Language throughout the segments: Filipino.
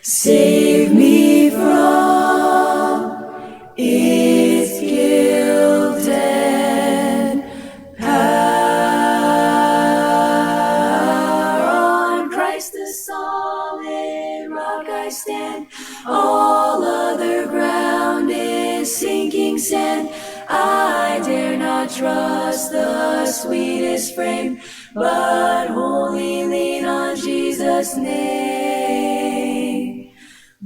Save me from its guilt and power. On Christ the solid rock I stand. All other ground is sinking sand. I dare not trust the sweetest frame, but wholly lean on Jesus' name.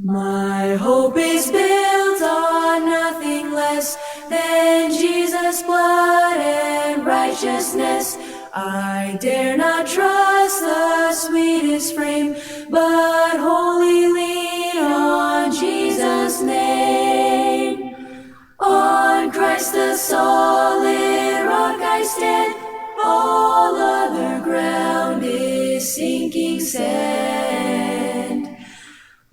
My hope is built on nothing less than Jesus' blood and righteousness. I dare not trust the sweetest frame, but wholly lean on Jesus' name. On Christ the solid rock I stand. All other ground is sinking sand.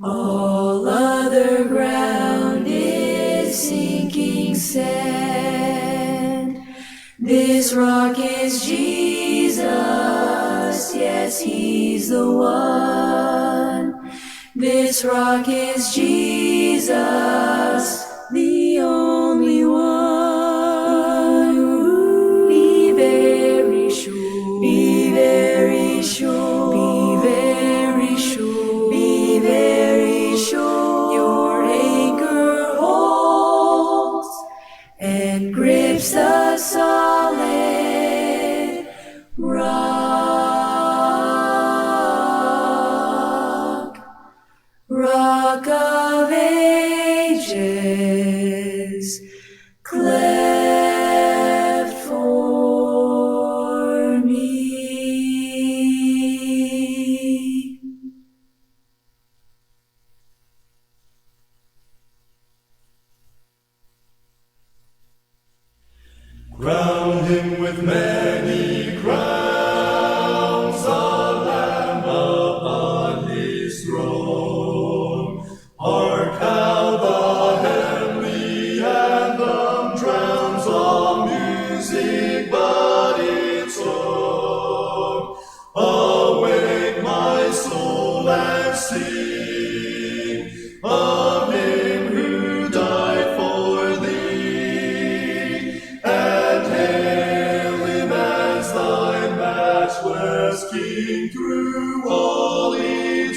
All other ground is sinking sand. This rock is Jesus, yes, He's the one. This rock is Jesus, the only one. Be very sure, be very sure, be very sure, be very sure. Your anchor holds and grips the solid rock, rock of ages, cleft for me. Crown him with many crowns, a lamb upon his throne. Hark how the heavenly anthem drowns all music but its own. Awake, my soul, and sing of him who died for thee, and hail him as thy matchless King through all eternity.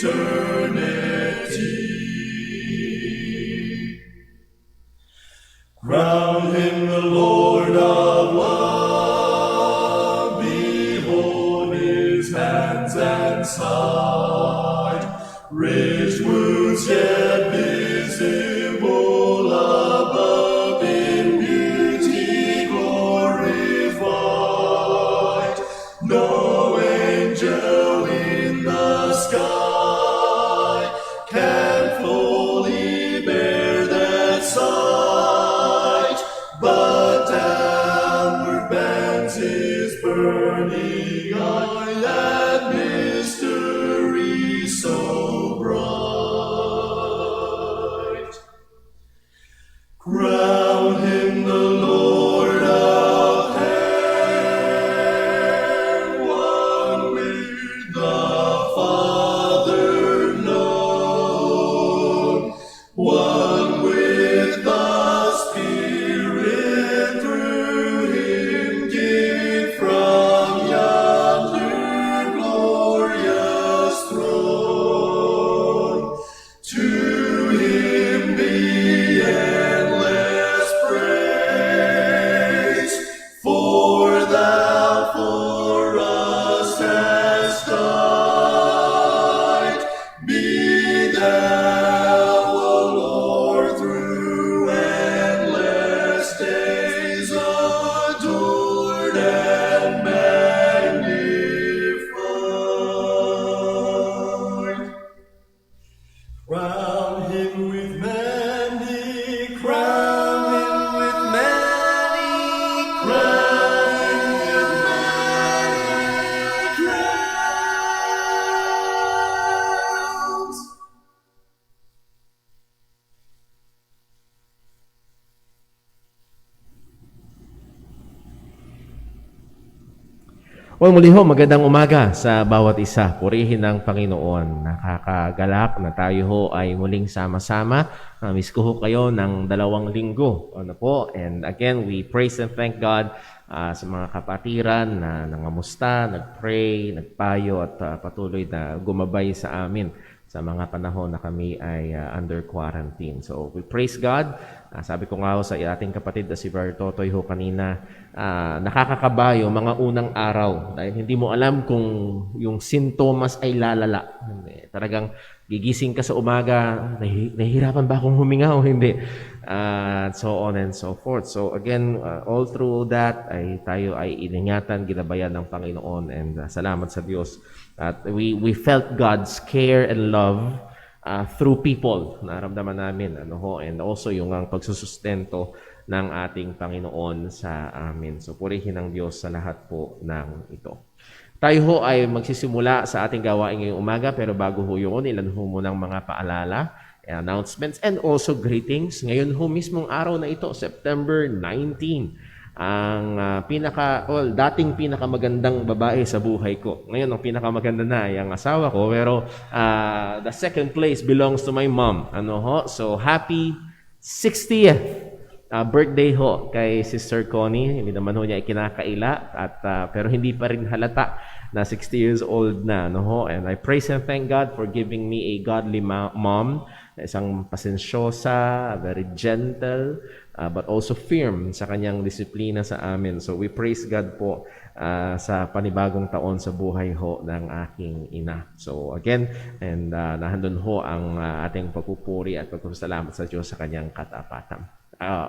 Crown him the Lord of love, behold his hands and side, rich wounds yet visible above, in beauty glorified. No angel in the sky can fully bear that sight, but downward bends his burning eye, that mystery so bright. Well, muli ho, magandang umaga sa bawat isa. Purihin ng Panginoon. Nakakagalak na tayo ho ay muling sama-sama. Miss ko ho kayo ng 2 linggo. Ano po? And again, we praise and thank God sa mga kapatiran na nangamusta, nagpray, nagpayo at patuloy na gumabay sa amin sa mga panahon na kami ay under quarantine. So, we praise God. Sabi ko nga ho sa ating kapatid na si Brother Totoy ho kanina, nakakakabayo mga unang araw dahil hindi mo alam kung yung sintomas ay lalala. Talagang gigising ka sa umaga, nahihirapan ba akong huminga o hindi? So on and so forth. So again, all through that, tayo ay iningatan, ginabayan ng Panginoon, and salamat sa Diyos. At we felt God's care and love through people. Naramdaman namin, and also yung ang pagsusustento ng ating Panginoon sa amin. So purihin ng Diyos sa lahat po ng ito. Tayo ho ay magsisimula sa ating gawain ngayong umaga, pero bago ho yun, ilan ho munang mga paalala, announcements, and also greetings. Ngayon ho mismong araw na ito, September 19, ang dating pinakamagandang babae sa buhay ko. Ngayon, ang pinakamaganda na ay ang asawa ko, pero the second place belongs to my mom. So, happy 60th birthday ho kay Sister Connie. Hindi naman ho niya ikinakaila, pero hindi pa rin halata na 60 years old na. And I praise and thank God for giving me a godly mom, isang pasensyosa, very gentle, but also firm sa kanyang disiplina sa amin. So we praise God po sa panibagong taon sa buhay ho ng aking ina. So again, and nahandun ho ang ating pagpupuri at pagpapasalamat sa Diyos sa kanyang katapatan.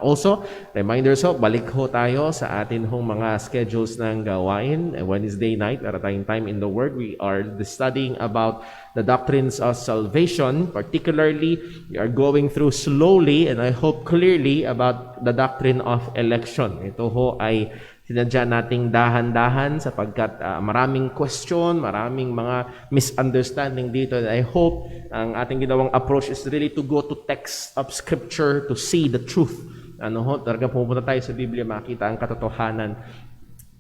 Also, reminders ho, balik ho tayo sa atin hong mga schedules ng gawain. Wednesday night, para tayong time in the Word, we are studying about the doctrines of salvation. Particularly, we are going through slowly and I hope clearly about the doctrine of election. Ito ho ay sinadya nating dahan-dahan sapagkat maraming question, maraming mga misunderstanding dito. And I hope ang ating ginawang approach is really to go to text of Scripture to see the truth. Talaga pumunta tayo sa Biblia, makita ang katotohanan.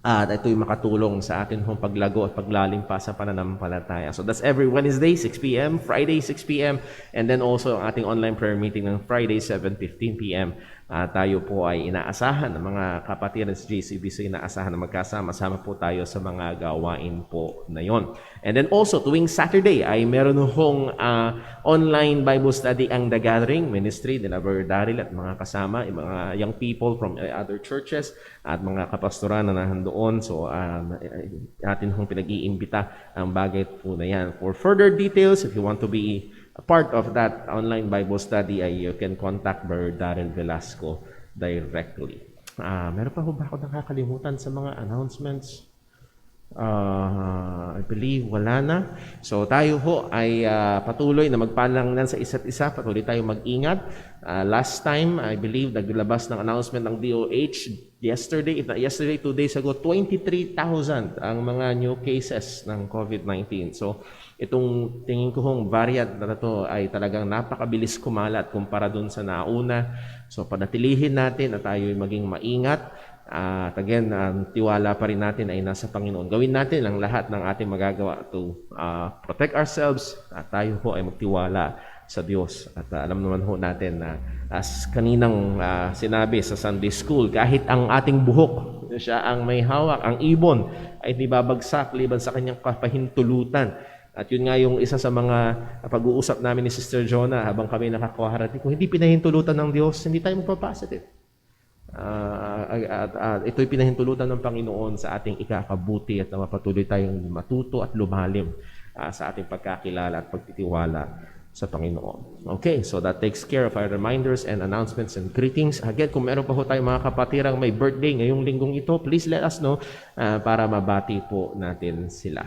At ito'y makatulong sa atin hong paglago at paglalim pa sa pananampalataya. So that's every Wednesday, 6 p.m., Friday, 6 p.m., and then also ang ating online prayer meeting ng Friday, 7:15 p.m. Tayo po ay inaasahan ng mga kapatiran sa JCBC, inaasahan na magkasama-sama po tayo sa mga gawain po na yon. And then also, tuwing Saturday ay meron hong online Bible study ang The Gathering Ministry nila Brother Daryl at mga kasama, mga young people from other churches at mga kapastoran na nahandoon. So, atin hong pinag-iimbita ang bagay po na yan. For further details, if you want to be a part of that online Bible study, you can contact Brother Daryl Velasco directly. Meron pa ho ba ako nakakalimutan sa mga announcements? I believe wala na. So tayo ho ay patuloy na magpaalangnan sa isa't isa, patuloy tayo mag-ingat. Last time, I believe, naglabas ng announcement ng DOH yesterday, 2 days ago, 23,000 ang mga new cases ng COVID-19. So itong tingin ko hong variant na ito ay talagang napakabilis kumalat kumpara dun sa nauna. So panatilihin natin na tayo maging maingat. At again, tiwala pa rin natin ay nasa Panginoon. Gawin natin ang lahat ng ating magagawa to protect ourselves at tayo ho ay magtiwala sa Diyos. At alam naman ho natin na as kaninang sinabi sa Sunday School, kahit ang ating buhok, siya ang may hawak, ang ibon, ay hindi babagsak liban sa kanyang kapahintulutan. At yun nga yung isa sa mga pag-uusap namin ni Sister Jonah habang kami nakakwarantin. Kung hindi pinahintulutan ng Diyos, hindi tayo magpapositive. Ito'y pinahintulutan ng Panginoon sa ating ikakabuti at na mapatuloy tayong matuto at lumalim sa ating pagkakilala at pagtitiwala sa Panginoon. Okay, so that takes care of our reminders and announcements and greetings. Again, kung meron pa ho tayong mga kapatirang may birthday ngayong linggong ito, please let us know para mabati po natin sila.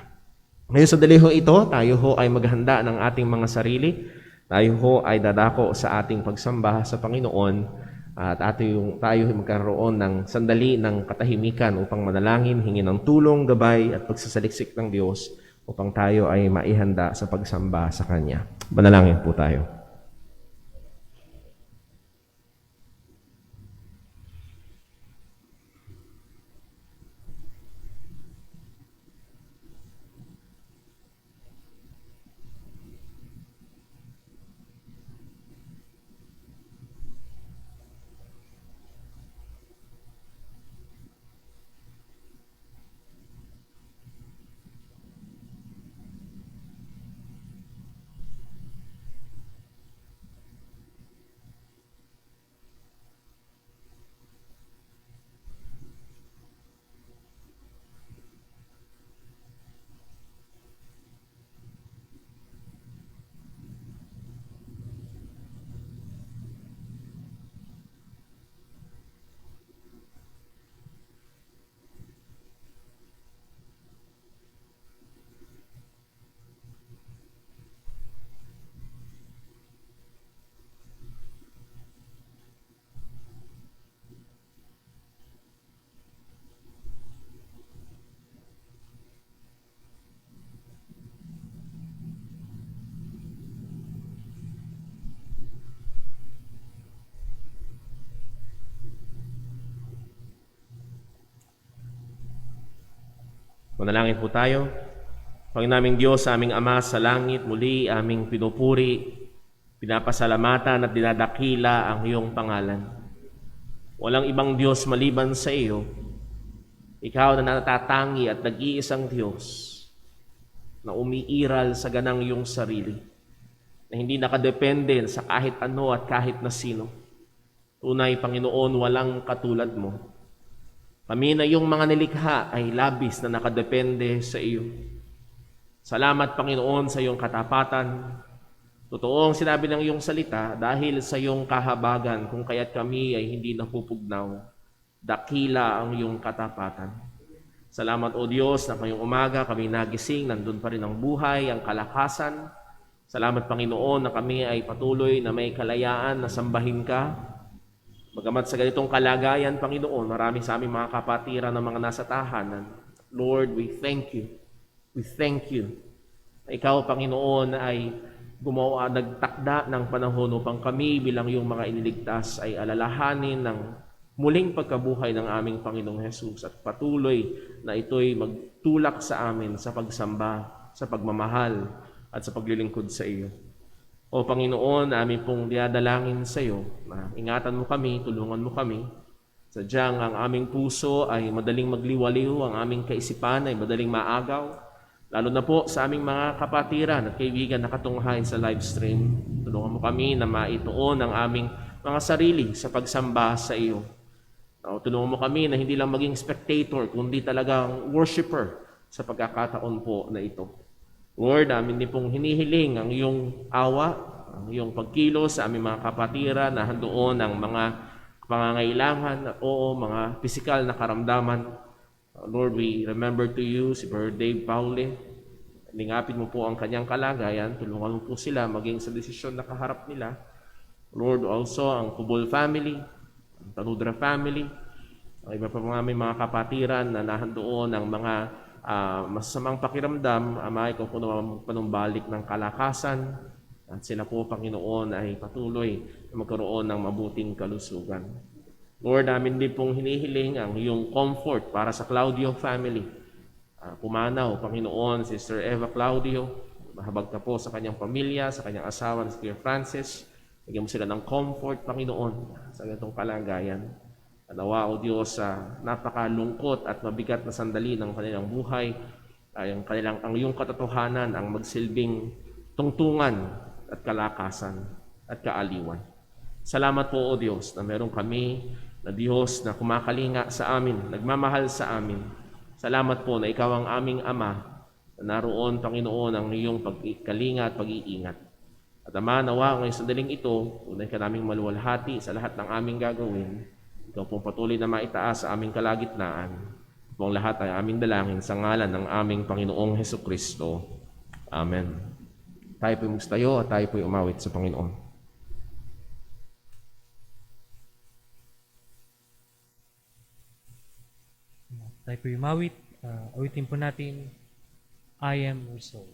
Ngayon sa dali ho ito, tayo ho ay maghanda ng ating mga sarili. Tayo ho ay dadako sa ating pagsamba sa Panginoon. At tayo magkaroon ng sandali ng katahimikan upang manalangin, hingi ng tulong, gabay at pagsasaliksik ng Diyos upang tayo ay maihanda sa pagsamba sa Kanya. Manalangin po tayo. Manalangin po tayo. Panginoon naming Diyos, aming Ama sa langit, muli aming pinupuri, pinapasalamatan at dinadakila ang iyong pangalan. Walang ibang Diyos maliban sa iyo. Ikaw na natatangi at nag-iisang Diyos na umiiral sa ganang iyong sarili, na hindi nakadepende sa kahit ano at kahit na sino. Tunay, Panginoon, walang katulad mo. Kami na iyong mga nilikha ay labis na nakadepende sa iyo. Salamat, Panginoon, sa iyong katapatan. Totoong sinabi ng iyong salita, dahil sa iyong kahabagan, kung kaya't kami ay hindi napupugnaw, dakila ang iyong katapatan. Salamat, O Diyos, na ngayong umaga kami nagising, nandun pa rin ang buhay, ang kalakasan. Salamat, Panginoon, na kami ay patuloy na may kalayaan na sambahin ka. Bagamat sa ganitong kalagayan, Panginoon, marami sa aming mga kapatiran ng mga nasa tahanan. Lord, we thank you. We thank you na ikaw, Panginoon, ay gumawa, nagtakda ng panahon upang kami bilang yung mga iniligtas ay alalahanin ng muling pagkabuhay ng aming Panginoong Hesus at patuloy na ito'y magtulak sa amin sa pagsamba, sa pagmamahal at sa paglilingkod sa iyo. O Panginoon, amin pong diadalangin sa iyo na ingatan mo kami, tulungan mo kami. Sadyang ang aming puso ay madaling magliwaliw, ang aming kaisipan ay madaling maagaw. Lalo na po sa aming mga kapatiran at kaibigan na katunghay sa live stream. Tulungan mo kami na maituon ang aming mga sarili sa pagsamba sa iyo. Tulungan mo kami na hindi lang maging spectator, kundi talagang worshiper sa pagkakataon po na ito. Lord, amin din pong hinihiling ang iyong awa, ang iyong pagkilos sa aming mga kapatiran na handoon ang mga pangangailangan at mga pisikal na karamdaman. Lord, we remember to you si Brother Dave Paule. Lingapin mo po ang kanyang kalagayan. Tulungan mo po sila maging sa desisyon na kaharap nila. Lord, also ang Kubol family, ang Tanudra family, ang iba pa mga kapatiran na nahandoon ang mga masamang pakiramdam. Ama, ikaw po naman panumbalik ng kalakasan. At sila po, Panginoon, ay patuloy na magkaroon ng mabuting kalusugan. Lord, namin din pong hinihiling ang iyong comfort para sa Claudio family. Pumanaw, Panginoon, Sister Eva Claudio, mahabag ka po sa kanyang pamilya, sa kanyang asawa, si Kuya Francis. Bigyan mo sila ng comfort, Panginoon, sa ganitong kalagayan. Nawa, O Diyos, sa napakalungkot at mabigat na sandali ng kanilang buhay, ang iyong katotohanan ang magsilbing tungtungan at kalakasan at kaaliwan. Salamat po, O Diyos, na meron kami na Diyos na kumakalinga sa amin, nagmamahal sa amin. Salamat po na ikaw ang aming Ama, na naroon, Panginoon, ang iyong pagkalinga at pag-iingat. At Ama, nawa ngayong sandaling ito, tunay ka naming maluwalhati sa lahat ng aming gagawin. Ikaw pong patuloy na maitaas sa aming kalagitnaan. Ito ang lahat ay aming dalangin sa ngalan ng aming Panginoong Hesukristo. Amen. Tayo po'y magstayo at tayo po'y umawit sa Panginoon. Tayo po umawit. Awitin po natin, I am your soul.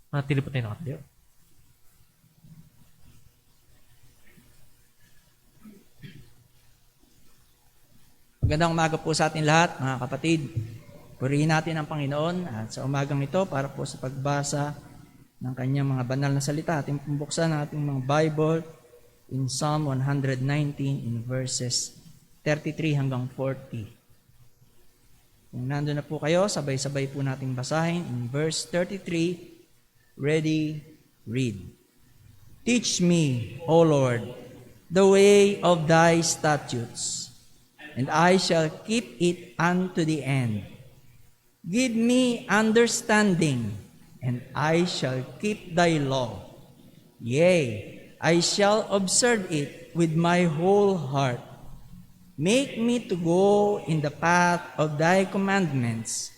Manatili po tayo nakatayo. Magandang umaga po sa ating lahat, mga kapatid. Purihin natin ang Panginoon at sa umagang ito para po sa pagbasa ng kanyang mga banal na salita. Ating pumbuksan ang ating mga Bible in Psalm 119 in verses 33 hanggang 40. Kung nandun na po kayo, sabay-sabay po nating basahin in verse 33. Ready, read. Teach me, O Lord, the way of thy statutes, and I shall keep it unto the end. Give me understanding, and I shall keep thy law. Yea, I shall observe it with my whole heart. Make me to go in the path of thy commandments,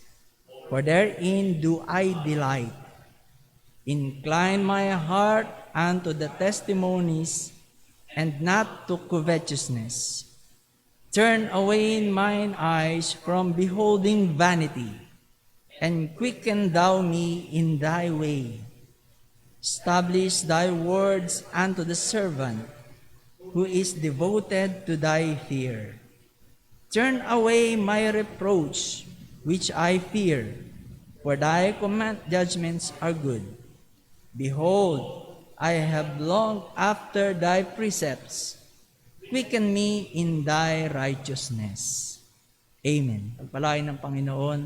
for therein do I delight. Incline my heart unto the testimonies, and not to covetousness. Turn away mine eyes from beholding vanity, and quicken thou me in thy way. Establish thy words unto the servant, who is devoted to thy fear. Turn away my reproach, which I fear, for thy judgments are good. Behold, I have longed after thy precepts. Quicken me in thy righteousness. Amen. Pagpalain ng Panginoon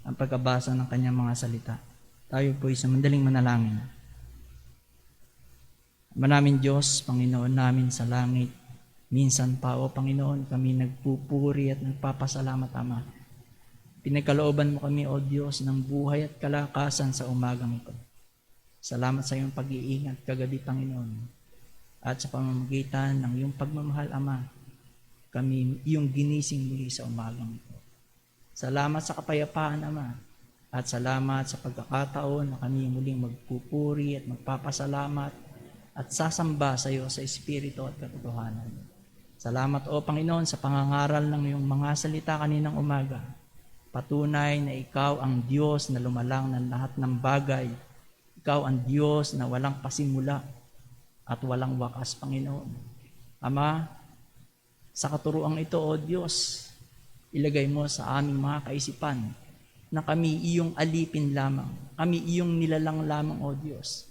ang pagkabasa ng kanyang mga salita. Tayo po'y sa mandaling manalangin. Manamin Diyos, Panginoon namin sa langit, minsan pa, O Panginoon, kami nagpupuri at nagpapasalamat, Ama. Pinagkalooban mo kami, O Diyos, ng buhay at kalakasan sa umagang ito. Salamat sa iyong pag-iingat kagabi, Panginoon. At sa pamamagitan ng iyong pagmamahal, Ama, kami iyong ginising muli sa umagang ito. Salamat sa kapayapaan, Ama. At salamat sa pagkakataon na kami muling magpupuri at magpapasalamat at sasamba sa iyo sa Espiritu at katotohanan. Salamat, O Panginoon, sa pangangaral ng iyong mga salita kaninang umaga. Patunay na ikaw ang Diyos na lumalang ng lahat ng bagay. Ikaw ang Diyos na walang pasimula at walang wakas, Panginoon. Ama, sa katuruang ito, O Diyos, ilagay mo sa aming mga kaisipan na kami iyong alipin lamang. Kami iyong nilalang lamang, O Diyos.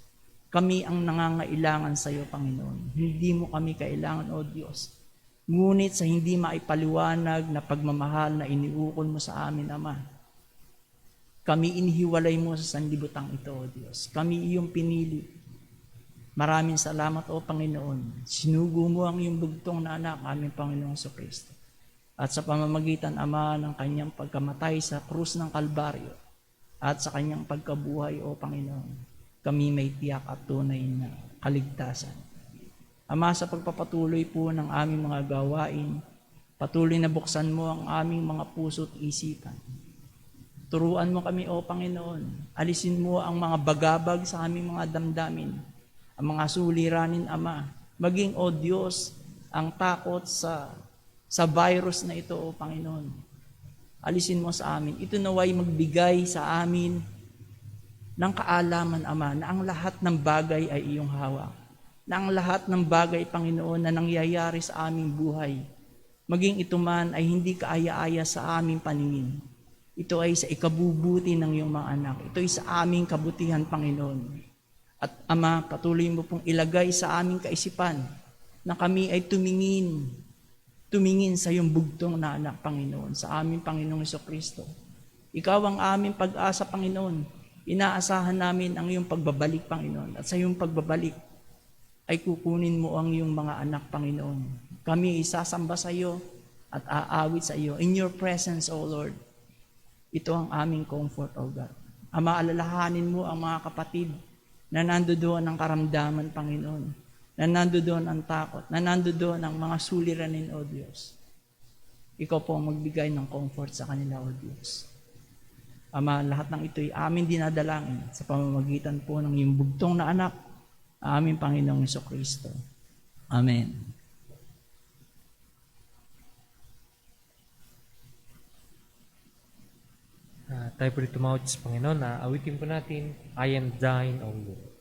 Kami ang nangangailangan sa iyo, Panginoon. Hindi mo kami kailangan, O Diyos. Ngunit sa hindi maipaliwanag na pagmamahal na iniukol mo sa amin, Ama, kami inihiwalay mo sa sanlibutan ito, O Diyos. Kami iyong pinili. Maraming salamat, O Panginoon. Sinugo mo ang iyong bugtong na anak, aming Panginoong Jesucristo. At sa pamamagitan, Ama, ng kanyang pagkamatay sa krus ng Kalbaryo at sa kanyang pagkabuhay, O Panginoon, kami may tiyak at tunay na kaligtasan. Ama, sa pagpapatuloy po ng aming mga gawain, patuloy na buksan mo ang aming mga puso at isipan. Turuan mo kami, O Panginoon. Alisin mo ang mga bagabag sa aming mga damdamin, ang mga suliranin, Ama. Maging, O Diyos, ang takot sa virus na ito, O Panginoon. Alisin mo sa amin. Ito naway magbigay sa amin ng kaalaman, Ama, na ang lahat ng bagay ay iyong hawak. Na ang lahat ng bagay, Panginoon, na nangyayari sa aming buhay, maging ito man ay hindi kaaya-aya sa aming paningin. Ito ay sa ikabubuti ng iyong mga anak. Ito ay sa aming kabutihan, Panginoon. At Ama, patuloy mo pong ilagay sa aming kaisipan na kami ay tumingin sa iyong bugtong na anak, Panginoon, sa aming Panginoong Jesucristo. Ikaw ang aming pag-asa, Panginoon. Inaasahan namin ang iyong pagbabalik, Panginoon. At sa iyong pagbabalik ay kukunin mo ang iyong mga anak, Panginoon. Kami isasamba sa iyo at aawit sa iyo. In your presence, O Lord. Ito ang aming comfort, O God. Ama, alalahanin mo ang mga kapatid na nandoon ang karamdaman, Panginoon. Na nandoon ang takot. Na nandoon ang mga suliranin, O Diyos. Ikaw po ang magbigay ng comfort sa kanila, O Diyos. Ama, lahat ng ito'y amin dinadalangin sa pamamagitan po ng iyong bugtong na anak, aming Panginoong Jesucristo. Amen. Tayo po rin tumawag sa Panginoon na awitin po natin, I am thine, O Lord.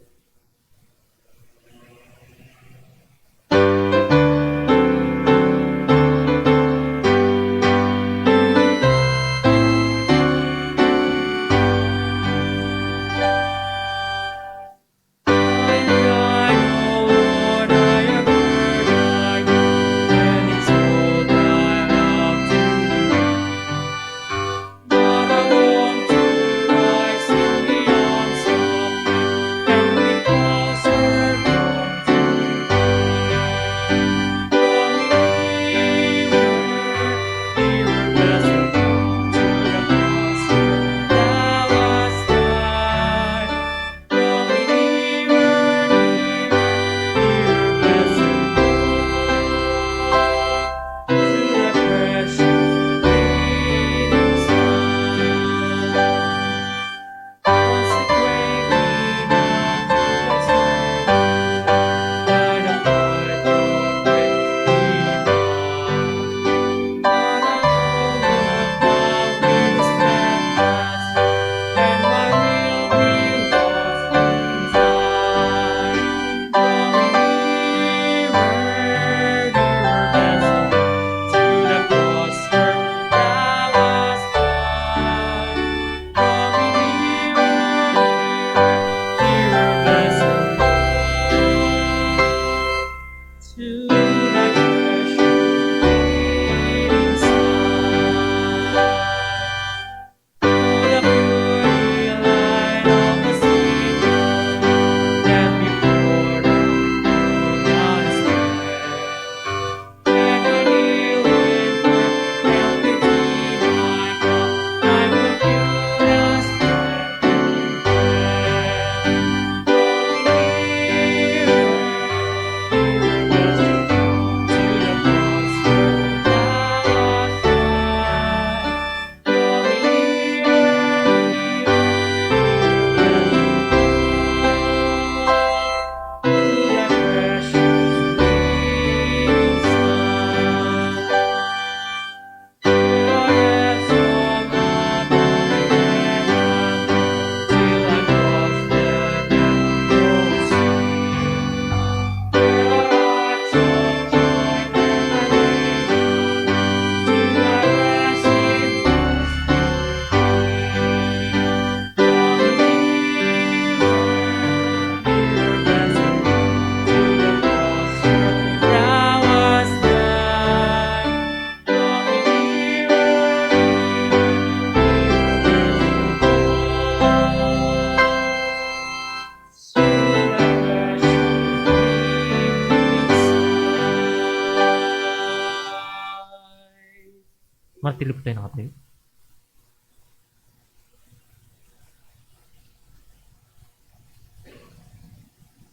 Martilyo po tayo nakatayo.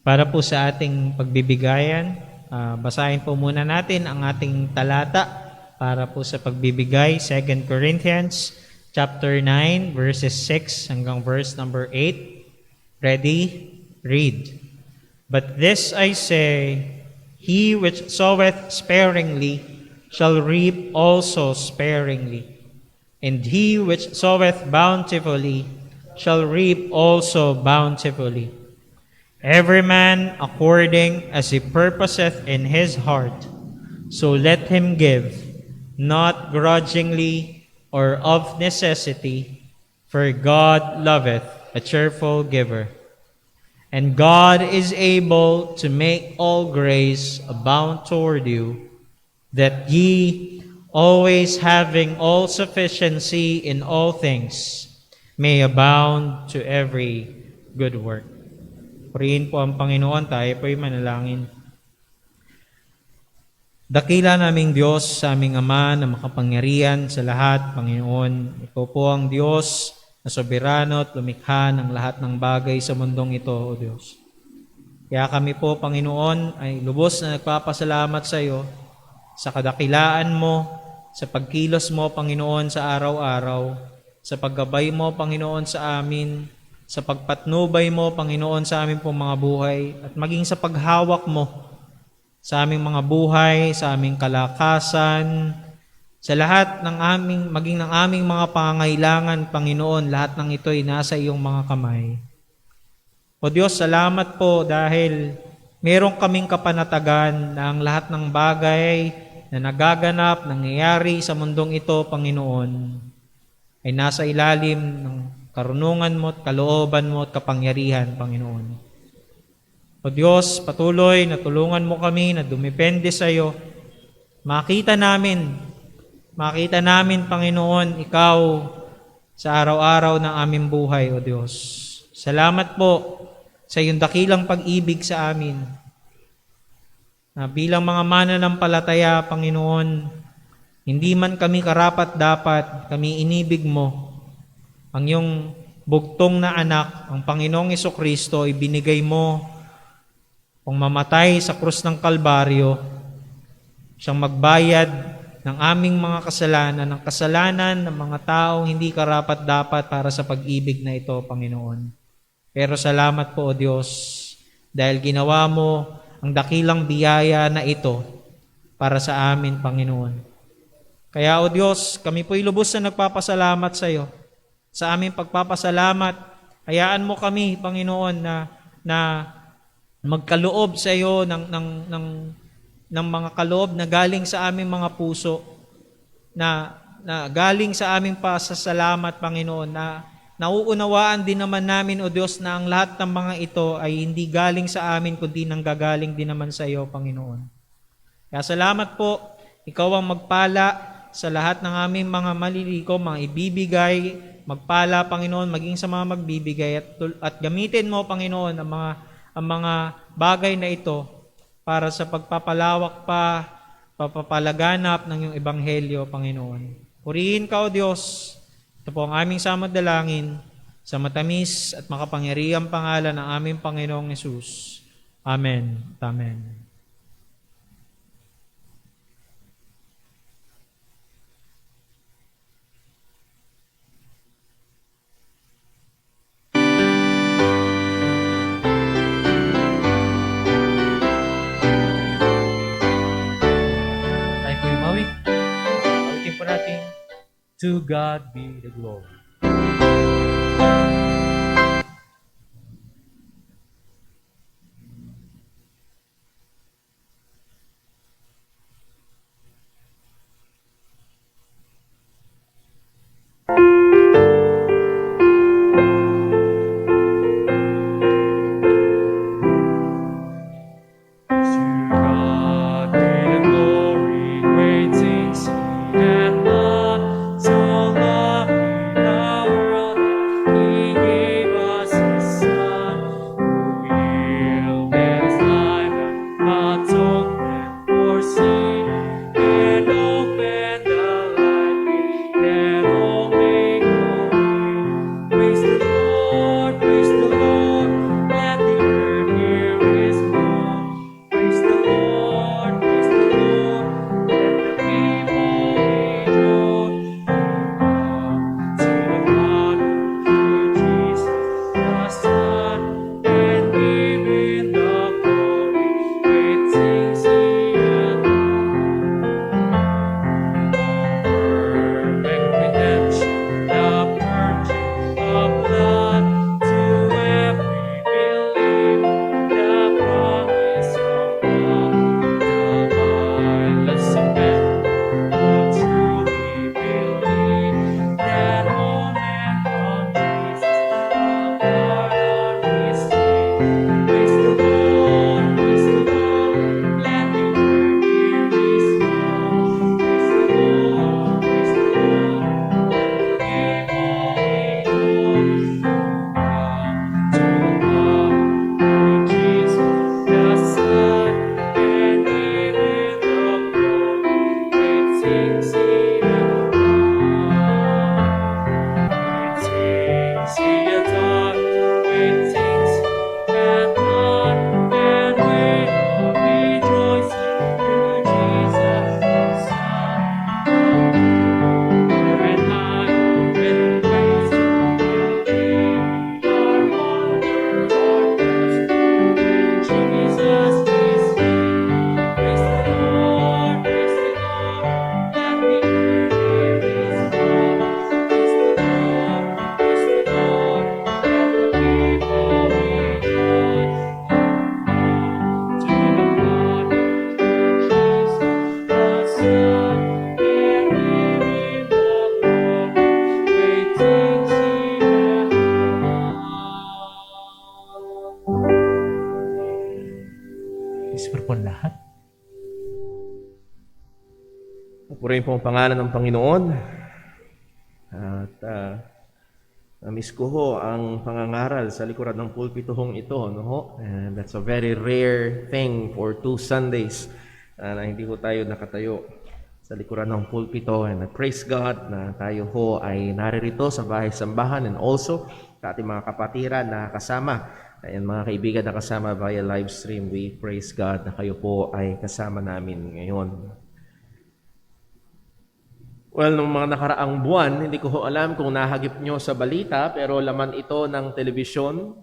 Para po sa ating pagbibigayan, basahin po muna natin ang ating talata para po sa pagbibigay, 2 Corinthians chapter 9, verses 6 hanggang verse number 8. Ready? Read. But this I say, he which soweth sparingly shall reap also sparingly, and he which soweth bountifully shall reap also bountifully. Every man according as he purposeth in his heart, so let him give, not grudgingly or of necessity, for God loveth a cheerful giver. And God is able to make all grace abound toward you, that ye, always having all sufficiency in all things, may abound to every good work. Purihin po ang Panginoon, tayo po'y manalangin. Dakila naming Diyos sa aming Ama na makapangyarihan sa lahat, Panginoon. Ikaw po ang Diyos na soberano at lumikha ng lahat ng bagay sa mundong ito, O Diyos. Kaya kami po, Panginoon, ay lubos na nagpapasalamat sa iyo sa kadakilaan mo, sa pagkilos mo, Panginoon, sa araw-araw, sa paggabay mo, Panginoon, sa amin, sa pagpatnubay mo, Panginoon, sa aming pong mga buhay, at maging sa paghawak mo sa aming mga buhay, sa aming kalakasan, Sa lahat ng maging ng aming mga pangangailangan, Panginoon, lahat ng ito ay nasa iyong mga kamay. O Diyos, salamat po dahil meron kaming kapanatagan na ang lahat ng bagay na nagaganap, nangyayari sa mundong ito, Panginoon, ay nasa ilalim ng karunungan mo at kalooban mo at kapangyarihan, Panginoon. O Diyos, patuloy na tulungan mo kami na dumepende sa iyo. Makita namin, Panginoon, Ikaw sa araw-araw ng aming buhay, O Diyos. Salamat po sa iyong dakilang pag-ibig sa amin. Na bilang mga mananampalataya, Panginoon, hindi man kami karapat-dapat, kami inibig mo. Ang iyong bugtong na anak, ang Panginoong Jesucristo, ibinigay mo kung mamatay sa krus ng Kalbaryo, siyang magbayad ng aming mga kasalanan, ng kasalanan ng mga taong hindi karapat-dapat para sa pag-ibig na ito, Panginoon. Pero salamat po, O Diyos, dahil ginawa mo ang dakilang biyaya na ito para sa amin, Panginoon. Kaya, O Diyos, kami po'y lubos na nagpapasalamat sa iyo. Sa aming pagpapasalamat, hayaan mo kami, Panginoon, na magkaloob sa iyo ng mga kaloob na galing sa aming mga puso, na galing sa aming pasasalamat, Panginoon, na nauunawaan din naman namin, O Diyos, na ang lahat ng mga ito ay hindi galing sa amin, kundi nanggagaling din naman sa iyo, Panginoon. Kaya salamat po, Ikaw ang magpala sa lahat ng aming mga maliligo, mga ibibigay, magpala, Panginoon, maging sa mga magbibigay, at gamitin mo, Panginoon, ang mga bagay na ito para sa pagpapalawak pa, papapalaganap ng iyong ebanghelyo, Panginoon. Purihin ka, O Diyos. Ito po ang aming samadalangin sa matamis at makapangyarihang pangalan ng aming Panginoong Hesus. Amen. Amen. Tayo po umawit. Awitin po natin, To God be the glory. To God be the glory, great things He hath done, so lovely the world Whisper po ang lahat. Purihin po ang pangalan ng Panginoon. At namiss ko ho ang pangangaral sa likuran ng pulpito hong ito. No ho? And that's a very rare thing for 2 Sundays na hindi ko tayo nakatayo sa likuran ng pulpito. And I praise God na tayo ho ay naririto sa bahay-sambahan and also sa ating mga kapatiran na kasama. Ayan, mga kaibigan na kasama via live stream, we praise God na kayo po ay kasama namin ngayon. Well, nung mga nakaraang buwan, hindi ko ho alam kung nahagip nyo sa balita, pero laman ito ng telebisyon,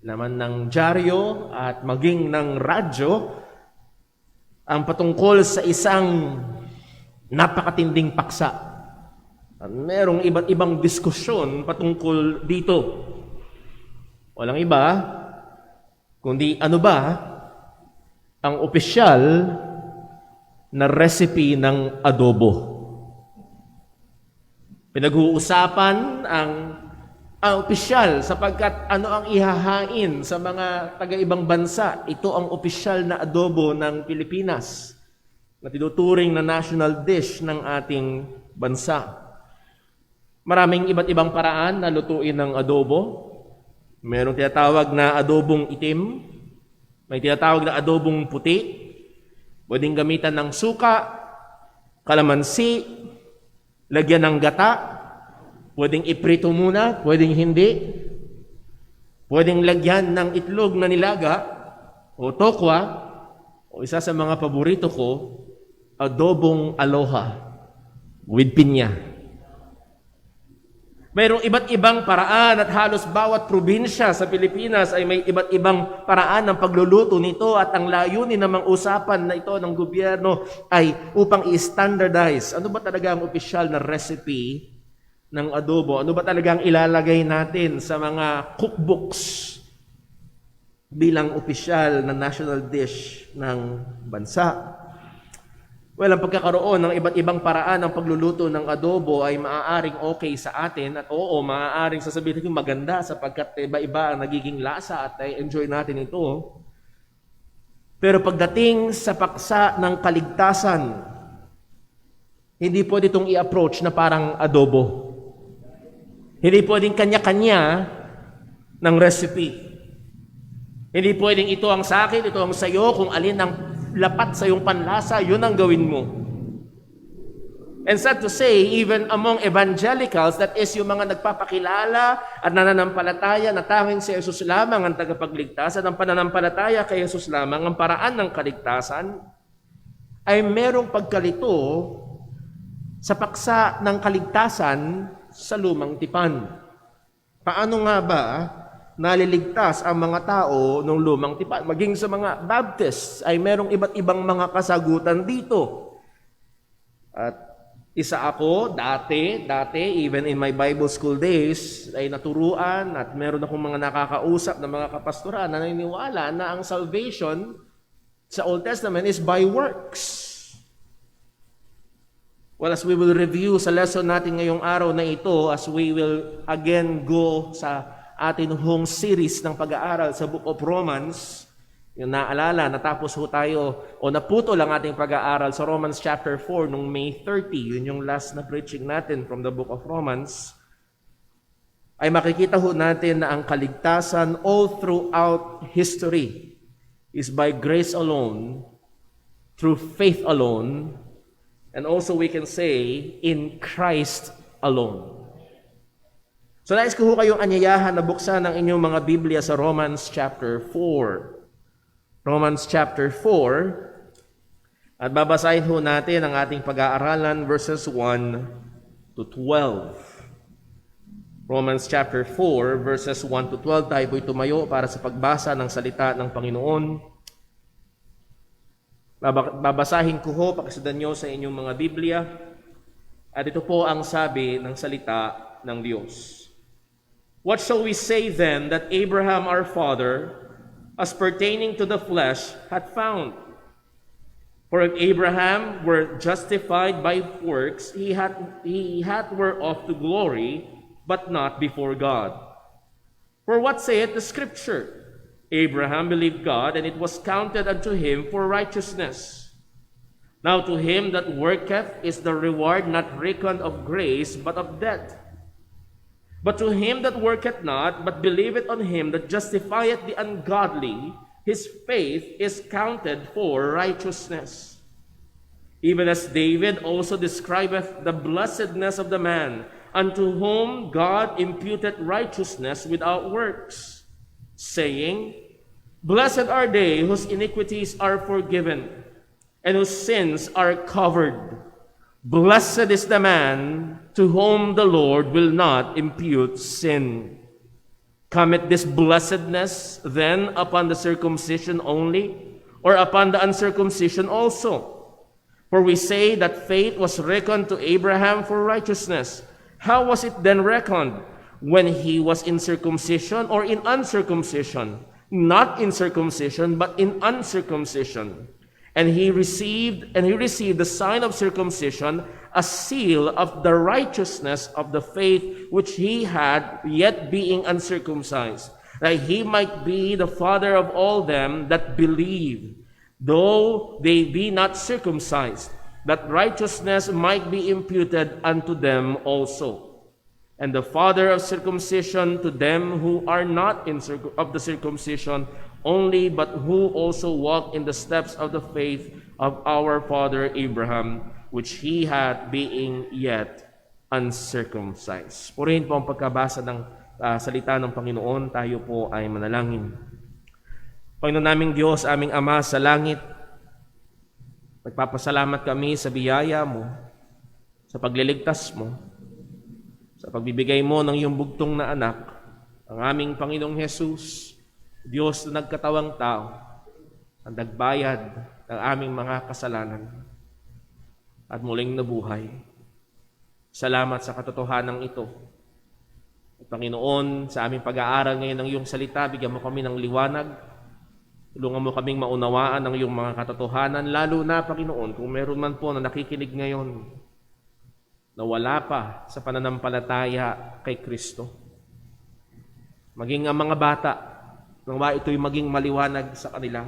laman ng dyaryo, at maging ng radyo, ang patungkol sa isang napakatinding paksa. At merong iba't ibang diskusyon patungkol dito. Walang iba, kundi ano ba ang opisyal na recipe ng adobo. Pinag-uusapan ang opisyal sapagkat ano ang ihahain sa mga taga-ibang bansa. Ito ang opisyal na adobo ng Pilipinas na tinuturing na national dish ng ating bansa. Maraming iba't ibang paraan na lutuin ng adobo. Merong tinatawag na adobong itim, may tinatawag na adobong puti, pwedeng gamitan ng suka, kalamansi, lagyan ng gata, pwedeng iprito muna, pwedeng hindi, pwedeng lagyan ng itlog na nilaga, o tokwa, o isa sa mga paborito ko, adobong aloha with pinya. Mayroong iba't ibang paraan at halos bawat probinsya sa Pilipinas ay may iba't ibang paraan ng pagluluto nito at ang layunin namang usapan na ito ng gobyerno ay upang i-standardize. Ano ba talaga ang opisyal na recipe ng adobo? Ano ba talaga ang ilalagay natin sa mga cookbooks bilang opisyal na national dish ng bansa? Well, ang pagkakaroon ng iba't ibang paraan ng pagluluto ng adobo ay maaaring okay sa atin at oo, maaaring sasabihin natin maganda sapagkat iba-iba ang nagiging lasa at enjoy natin ito. Pero pagdating sa paksa ng kaligtasan, hindi pwede itong i-approach na parang adobo. Hindi pwedeng kanya-kanya ng recipe. Hindi pwedeng ito ang sa akin, ito ang sa iyo, kung alin ang lapat sa iyong panlasa, yun ang gawin mo. And sad to say, even among evangelicals, that is yung mga nagpapakilala at nananampalataya na tanging si Jesus lamang ang tagapagligtas at ang pananampalataya kay Jesus lamang ang paraan ng kaligtasan, ay merong pagkalito sa paksa ng kaligtasan sa lumang tipan. Paano nga ba naliligtas ang mga tao ng lumang tipan? Maging sa mga Baptists ay merong iba't ibang mga kasagutan dito. At isa ako, dati, even in my Bible school days, ay naturuan at meron akong mga nakakausap na mga kapastoran na naniniwala na ang salvation sa Old Testament is by works. Well, as we will review sa lesson natin ngayong araw na ito, as we will again go sa atin hong series ng pag-aaral sa Book of Romans, yung naalala, natapos ho tayo o naputol ang ating pag-aaral sa Romans chapter 4 nung May 30, yun yung last na preaching natin from the Book of Romans, ay makikita ho natin na ang kaligtasan all throughout history is by grace alone, through faith alone, and also we can say, in Christ alone. So nais ko kayong anyayahan na buksan ang inyong mga Biblia sa Romans chapter 4. Romans chapter 4. At babasahin ho natin ang ating pag-aaralan verses 1 to 12. Romans chapter 4 verses 1 to 12. Tayo po'y tumayo para sa pagbasa ng salita ng Panginoon. Babasahin ko ho, pakisundan nyo sa inyong mga Biblia. At ito po ang sabi ng salita ng Diyos. What shall we say then that Abraham our father, as pertaining to the flesh, hath found? For if Abraham were justified by works, he hath whereof to glory, but not before God. For what saith the Scripture? Abraham believed God, and it was counted unto him for righteousness. Now to him that worketh is the reward not reckoned of grace, but of debt. But to him that worketh not, but believeth on him that justifieth the ungodly, his faith is counted for righteousness. Even as David also describeth the blessedness of the man, unto whom God imputed righteousness without works, saying, Blessed are they whose iniquities are forgiven, and whose sins are covered. Blessed is the man to whom the Lord will not impute sin. Cometh this blessedness then upon the circumcision only, or upon the uncircumcision also? For we say that faith was reckoned to Abraham for righteousness. How was it then reckoned? When he was in circumcision or in uncircumcision? Not in circumcision, but in uncircumcision. And he received the sign of circumcision, a seal of the righteousness of the faith which he had, yet being uncircumcised, that he might be the father of all them that believe, though they be not circumcised, that righteousness might be imputed unto them also. And the father of circumcision to them who are not of the circumcision only, but who also walk in the steps of the faith of our father Abraham, which he had being yet uncircumcised. Purihin po ang pagkabasa ng salita ng Panginoon. Tayo po ay manalangin. Panginoon naming Diyos, aming Ama sa langit, nagpapasalamat kami sa biyaya mo, sa pagliligtas mo, sa pagbibigay mo ng iyong bugtong na anak, ang aming Panginoong Jesus, Diyos na nagkatawang tao, ang nagbayad ng aming mga kasalanan at muling nabuhay. Salamat sa katotohanan ito. At Panginoon, sa aming pag-aaral ngayon ng iyong salita, bigyan mo kami ng liwanag. Tulungan mo kaming maunawaan ng iyong mga katotohanan, lalo na, Panginoon, kung meron man po na nakikinig ngayon na wala pa sa pananampalataya kay Kristo. Maging ang mga bata, nawa ito'y maging maliwanag sa kanila.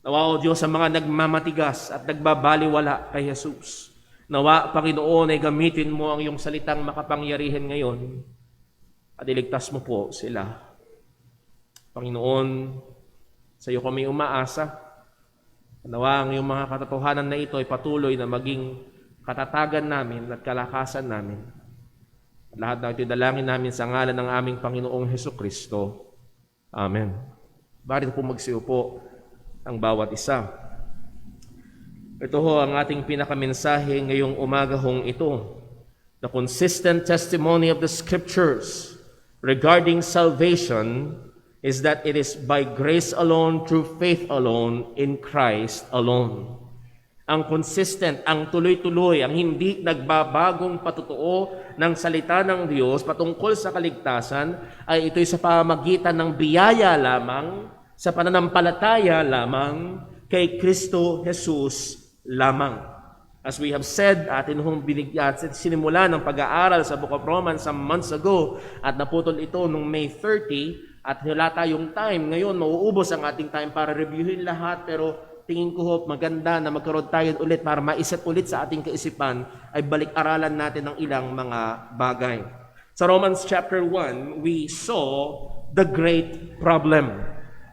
Nawa, O Diyos, sa mga nagmamatigas at nagbabaliwala kay Jesus. Nawa, Panginoon, ay gamitin mo ang iyong salitang makapangyarihan ngayon at iligtas mo po sila. Panginoon, sa iyo kami umaasa. Nawa, ang iyong mga katotohanan na ito ay patuloy na maging katatagan namin at kalakasan namin. At lahat na ito'y dalangin namin sa ngalan ng aming Panginoong Hesukristo. Amen. Bakit po magsiupo ang bawat isa? Ito ho ang ating pinakamensahe ngayong umaga hong ito. The consistent testimony of the Scriptures regarding salvation is that it is by grace alone, through faith alone, in Christ alone. Ang consistent, ang tuloy-tuloy, ang hindi nagbabagong patutuo ng salita ng Diyos patungkol sa kaligtasan ay ito'y sa pamamagitan ng biyaya lamang, sa pananampalataya lamang, kay Kristo Jesus lamang. As we have said, atin hong sinimula ng pag-aaral sa Book of Romans some months ago at naputol ito noong May 30 at wala tayong time. Ngayon, mauubos ang ating time para reviewin lahat, pero tingin ko maganda na magkaroon tayo ulit para maiset ulit sa ating kaisipan ay balik-aralan natin ng ilang mga bagay. Sa Romans chapter 1, we saw the great problem.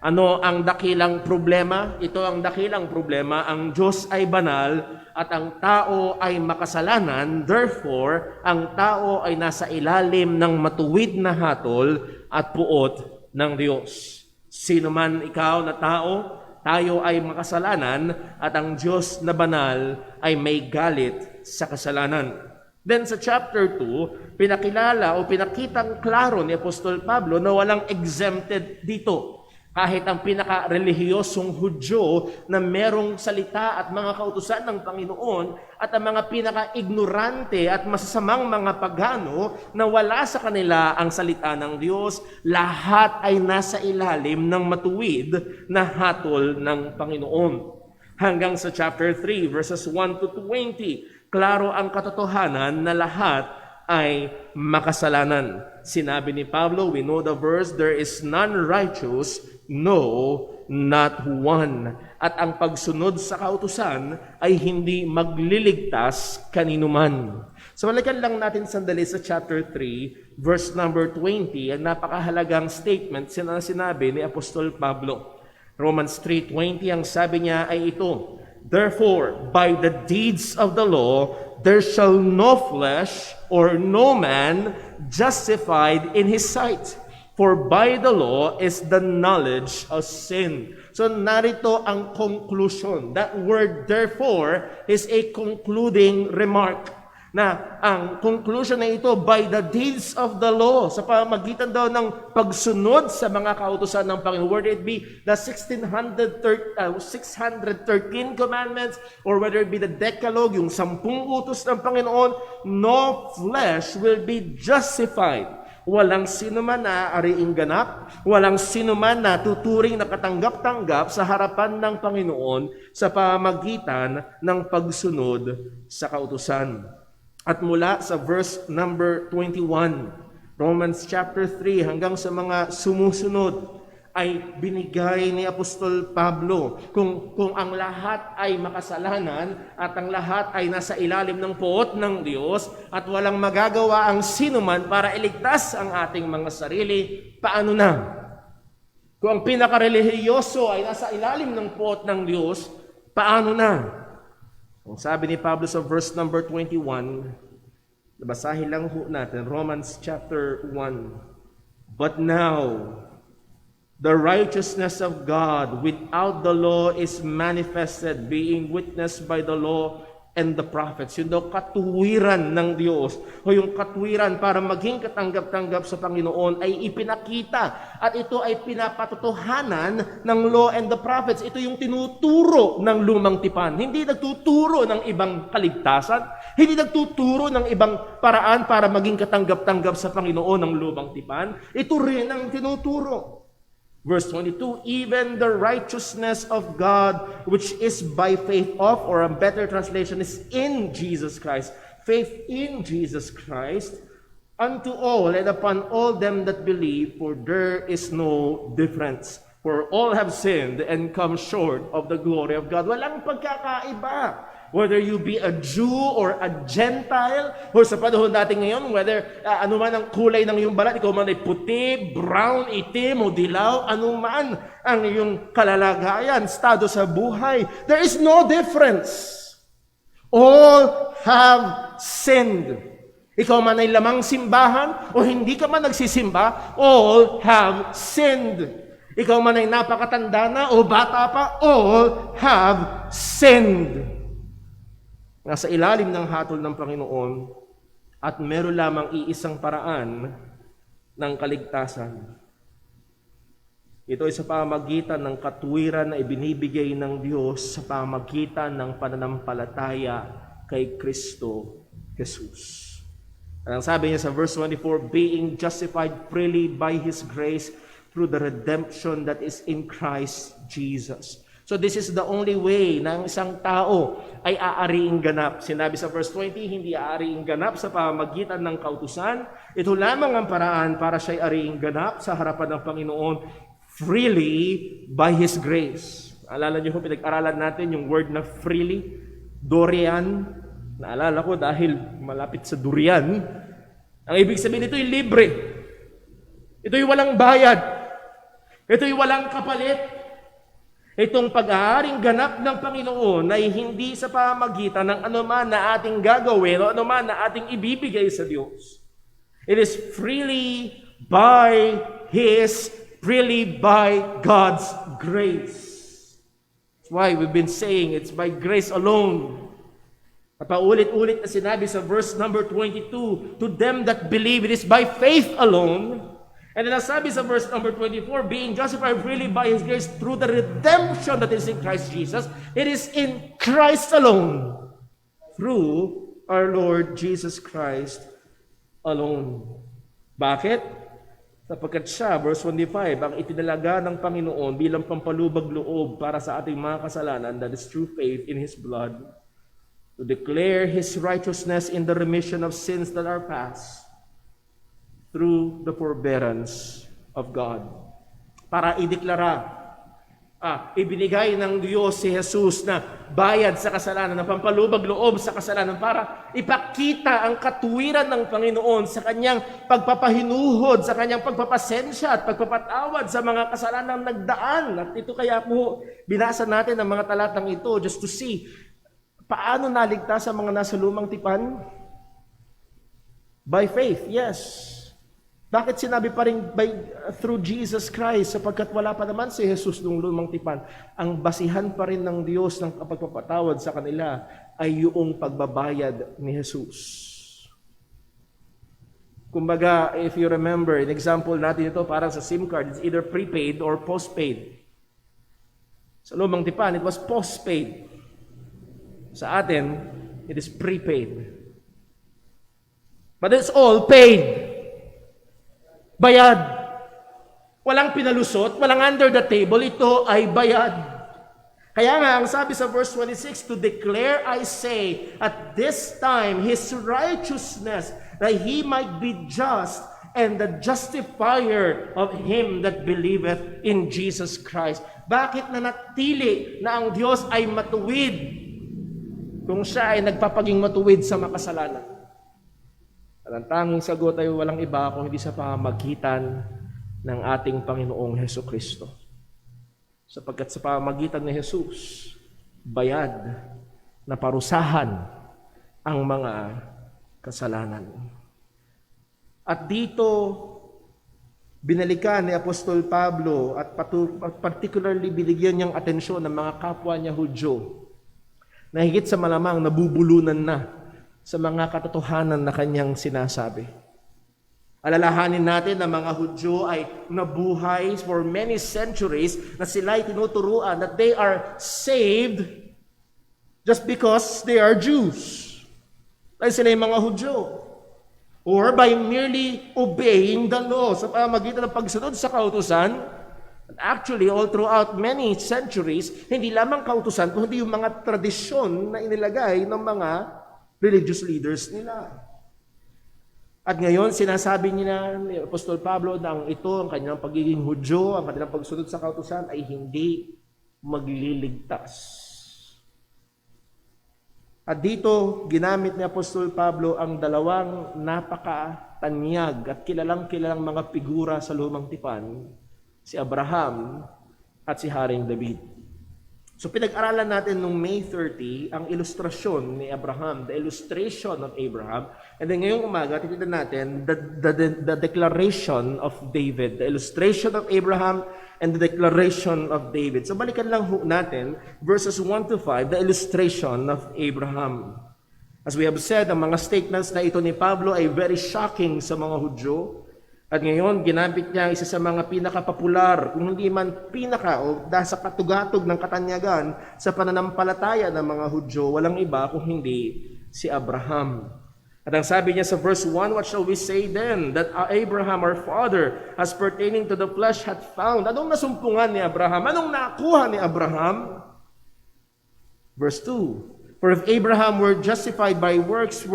Ano ang dakilang problema? Ito ang dakilang problema. Ang Diyos ay banal at ang tao ay makasalanan. Therefore, ang tao ay nasa ilalim ng matuwid na hatol at puot ng Diyos. Sino man ikaw na tao, tayo ay makasalanan at ang Diyos na banal ay may galit sa kasalanan. Then sa chapter 2, pinakilala o pinakitang klaro ni Apostol Pablo na walang exempted dito. Kahit ang pinaka-relihiyosong Hudyo na merong salita at mga kautusan ng Panginoon at ang mga pinaka-ignorante at masasamang mga pagano na wala sa kanila ang salita ng Diyos, lahat ay nasa ilalim ng matuwid na hatol ng Panginoon. Hanggang sa chapter 3, verses 1 to 20, klaro ang katotohanan na lahat ay makasalanan. Sinabi ni Pablo, we know the verse, there is none righteous, no, not one. At ang pagsunod sa kautusan ay hindi magliligtas kaninuman. So balikan lang natin sandali sa chapter 3, verse number 20, ang napakahalagang statement na sinabi ni Apostol Pablo. Romans 3:20, ang sabi niya ay ito, therefore, by the deeds of the law, there shall no flesh or no man justified in his sight. For by the law is the knowledge of sin. So narito ang conclusion. That word therefore is a concluding remark. Na ang conclusion na ito, by the deeds of the law, sa pamamagitan daw ng pagsunod sa mga kautusan ng Panginoon, whether it be the 613 commandments, or whether it be the Decalogue, yung 10 utos ng Panginoon, no flesh will be justified. Walang sino man na aariing ganap, walang sino man na tuturing na katanggap-tanggap sa harapan ng Panginoon sa pamamagitan ng pagsunod sa kautusan. At mula sa verse number 21, Romans chapter 3, hanggang sa mga sumusunod, ay binigay ni Apostol Pablo kung ang lahat ay makasalanan at ang lahat ay nasa ilalim ng poot ng Diyos at walang magagawa ang sinuman para iligtas ang ating mga sarili, paano na? Kung ang pinakarelihiyoso ay nasa ilalim ng poot ng Diyos, paano na? Ang sabi ni Pablo sa verse number 21, basahin lang ho natin, Romans chapter 1. But now, the righteousness of God without the law is manifested, being witnessed by the law and the prophets. Yun daw katuwiran ng Diyos, o yung katuwiran para maging katanggap-tanggap sa Panginoon ay ipinakita. At ito ay pinapatotohanan ng law and the prophets. Ito yung tinuturo ng lumang tipan. Hindi nagtuturo ng ibang kaligtasan. Hindi nagtuturo ng ibang paraan para maging katanggap-tanggap sa Panginoon ng lumang tipan. Ito rin ang tinuturo. Verse 22, even the righteousness of God, which is by faith of, or a better translation is in Jesus Christ. Faith in Jesus Christ, unto all and upon all them that believe, for there is no difference. For all have sinned and come short of the glory of God. Walang pagkakaiba. Whether you be a Jew or a Gentile, or sa panahon natin ngayon, whether ano man ang kulay ng iyong balat, ikaw man ay puti, brown, itim, o dilaw, ano man ang iyong kalalagayan, estado sa buhay, there is no difference. All have sinned. Ikaw man ay lamang simbahan, o hindi ka man nagsisimba, all have sinned. Ikaw man ay napakatanda na, o bata pa, all have sinned. Nasa ilalim ng hatol ng Panginoon at meron lamang iisang paraan ng kaligtasan. Ito ay sa pamamagitan ng katuwiran na ibinibigay ng Diyos sa pamamagitan ng pananampalataya kay Kristo Jesus. Ang sabi niya sa verse 24, being justified freely by His grace through the redemption that is in Christ Jesus. So this is the only way na ang isang tao ay aariing ganap. Sinabi sa verse 20, hindi aariing ganap sa pamamagitan ng kautusan. Ito lamang ang paraan para siya'y ariing ganap sa harapan ng Panginoon freely by His grace. Alala niyo po, pinag-aralan natin yung word na freely, durian. Naalala ko dahil malapit sa durian. Ang ibig sabihin nito ay libre. Ito'y walang bayad. Ito'y walang kapalit. Itong pag-aaring ganap ng Panginoon ay hindi sa pamagitan ng anuman na ating gagawin o anuman na ating ibibigay sa Diyos. It is freely by God's grace. That's why we've been saying it's by grace alone. At paulit-ulit na sinabi sa verse number 22, to them that believe it is by faith alone. And then nasabi sa verse number 24, being justified freely by His grace through the redemption that is in Christ Jesus. It is in Christ alone, through our Lord Jesus Christ alone. Bakit? Sapagkat siya, verse 25, ang itinalaga ng Panginoon bilang pampalubag loob para sa ating mga kasalanan, that is through faith in His blood, to declare His righteousness in the remission of sins that are past through the forbearance of God. Para ideklara, ibinigay ng Diyos si Jesus na bayad sa kasalanan, na pampalubag loob sa kasalanan para ipakita ang katuwiran ng Panginoon sa kanyang pagpapahinuhod, sa kanyang pagpapasensya at pagpapatawad sa mga kasalanang nagdaan. At ito kaya po, binasa natin ang mga talatang ito just to see paano naligtas ang mga nasa lumang tipan? By faith, yes. Bakit sinabi pa rin through Jesus Christ? Sapagkat wala pa naman si Jesus nung lumang tipan. Ang basihan pa rin ng Diyos ng pagpapatawad sa kanila ay yung pagbabayad ni Jesus. Kumbaga, if you remember, an example natin ito parang sa SIM card, it's either prepaid or postpaid. Sa lumang tipan, it was postpaid. Sa atin, it is prepaid. But it's all paid. Bayad. Walang pinalusot, walang under the table, ito ay bayad. Kaya nga, ang sabi sa verse 26, to declare, I say, at this time, His righteousness, that He might be just, and the justifier of him that believeth in Jesus Christ. Bakit nanatili na ang Diyos ay matuwid kung siya ay nagpapaging matuwid sa makasalanan? Ang tanging sagot ay walang iba kung hindi sa pamamagitan ng ating Panginoong Hesukristo. Sapagkat sa pamamagitan ni Jesus, bayad na parusahan ang mga kasalanan. At dito, binalikan ni Apostol Pablo at particularly binigyan niyang atensyon ng mga kapwa niya Hudyo na higit sa malamang nabubulunan na sa mga katotohanan na kanyang sinasabi. Alalahanin natin na mga Hudyo ay nabuhay for many centuries na sila ay tinuturuan that they are saved just because they are Jews. Dahil sila yung mga Hudyo. Or by merely obeying the law sa pamamagitan ng pagsunod sa kautusan. And actually, all throughout many centuries, hindi lamang kautusan, kundi yung mga tradisyon na inilagay ng mga religious leaders nila. At ngayon, sinasabi niya ni Apostol Pablo na ang kanyang pagiging Hudyo, ang kanilang pagsunod sa kautusan ay hindi magliligtas. At dito, ginamit ni Apostol Pablo ang dalawang napakatanyag at kilalang mga figura sa lumang tipan, si Abraham at si Haring David. So pinag-aralan natin nung May 30 ang ilustrasyon ni Abraham, the illustration of Abraham. And then ngayong umaga, titignan natin the declaration of David, the illustration of Abraham and the declaration of David. So balikan lang natin verses 1 to 5, the illustration of Abraham. As we have said, ang mga statements na ito ni Pablo ay very shocking sa mga Hudyo. At ngayon, ginamit niya isa sa mga pinakapopular, kung hindi man pinaka o sa katugatog ng katanyagan sa pananampalataya ng mga Hudyo, walang iba kung hindi si Abraham. At ang sabi niya sa verse 1, what shall we say then? That Abraham, our father, as pertaining to the flesh, hath found. Anong nasumpungan ni Abraham? Anong nakuha ni Abraham? Verse 2, for if Abraham were justified by works,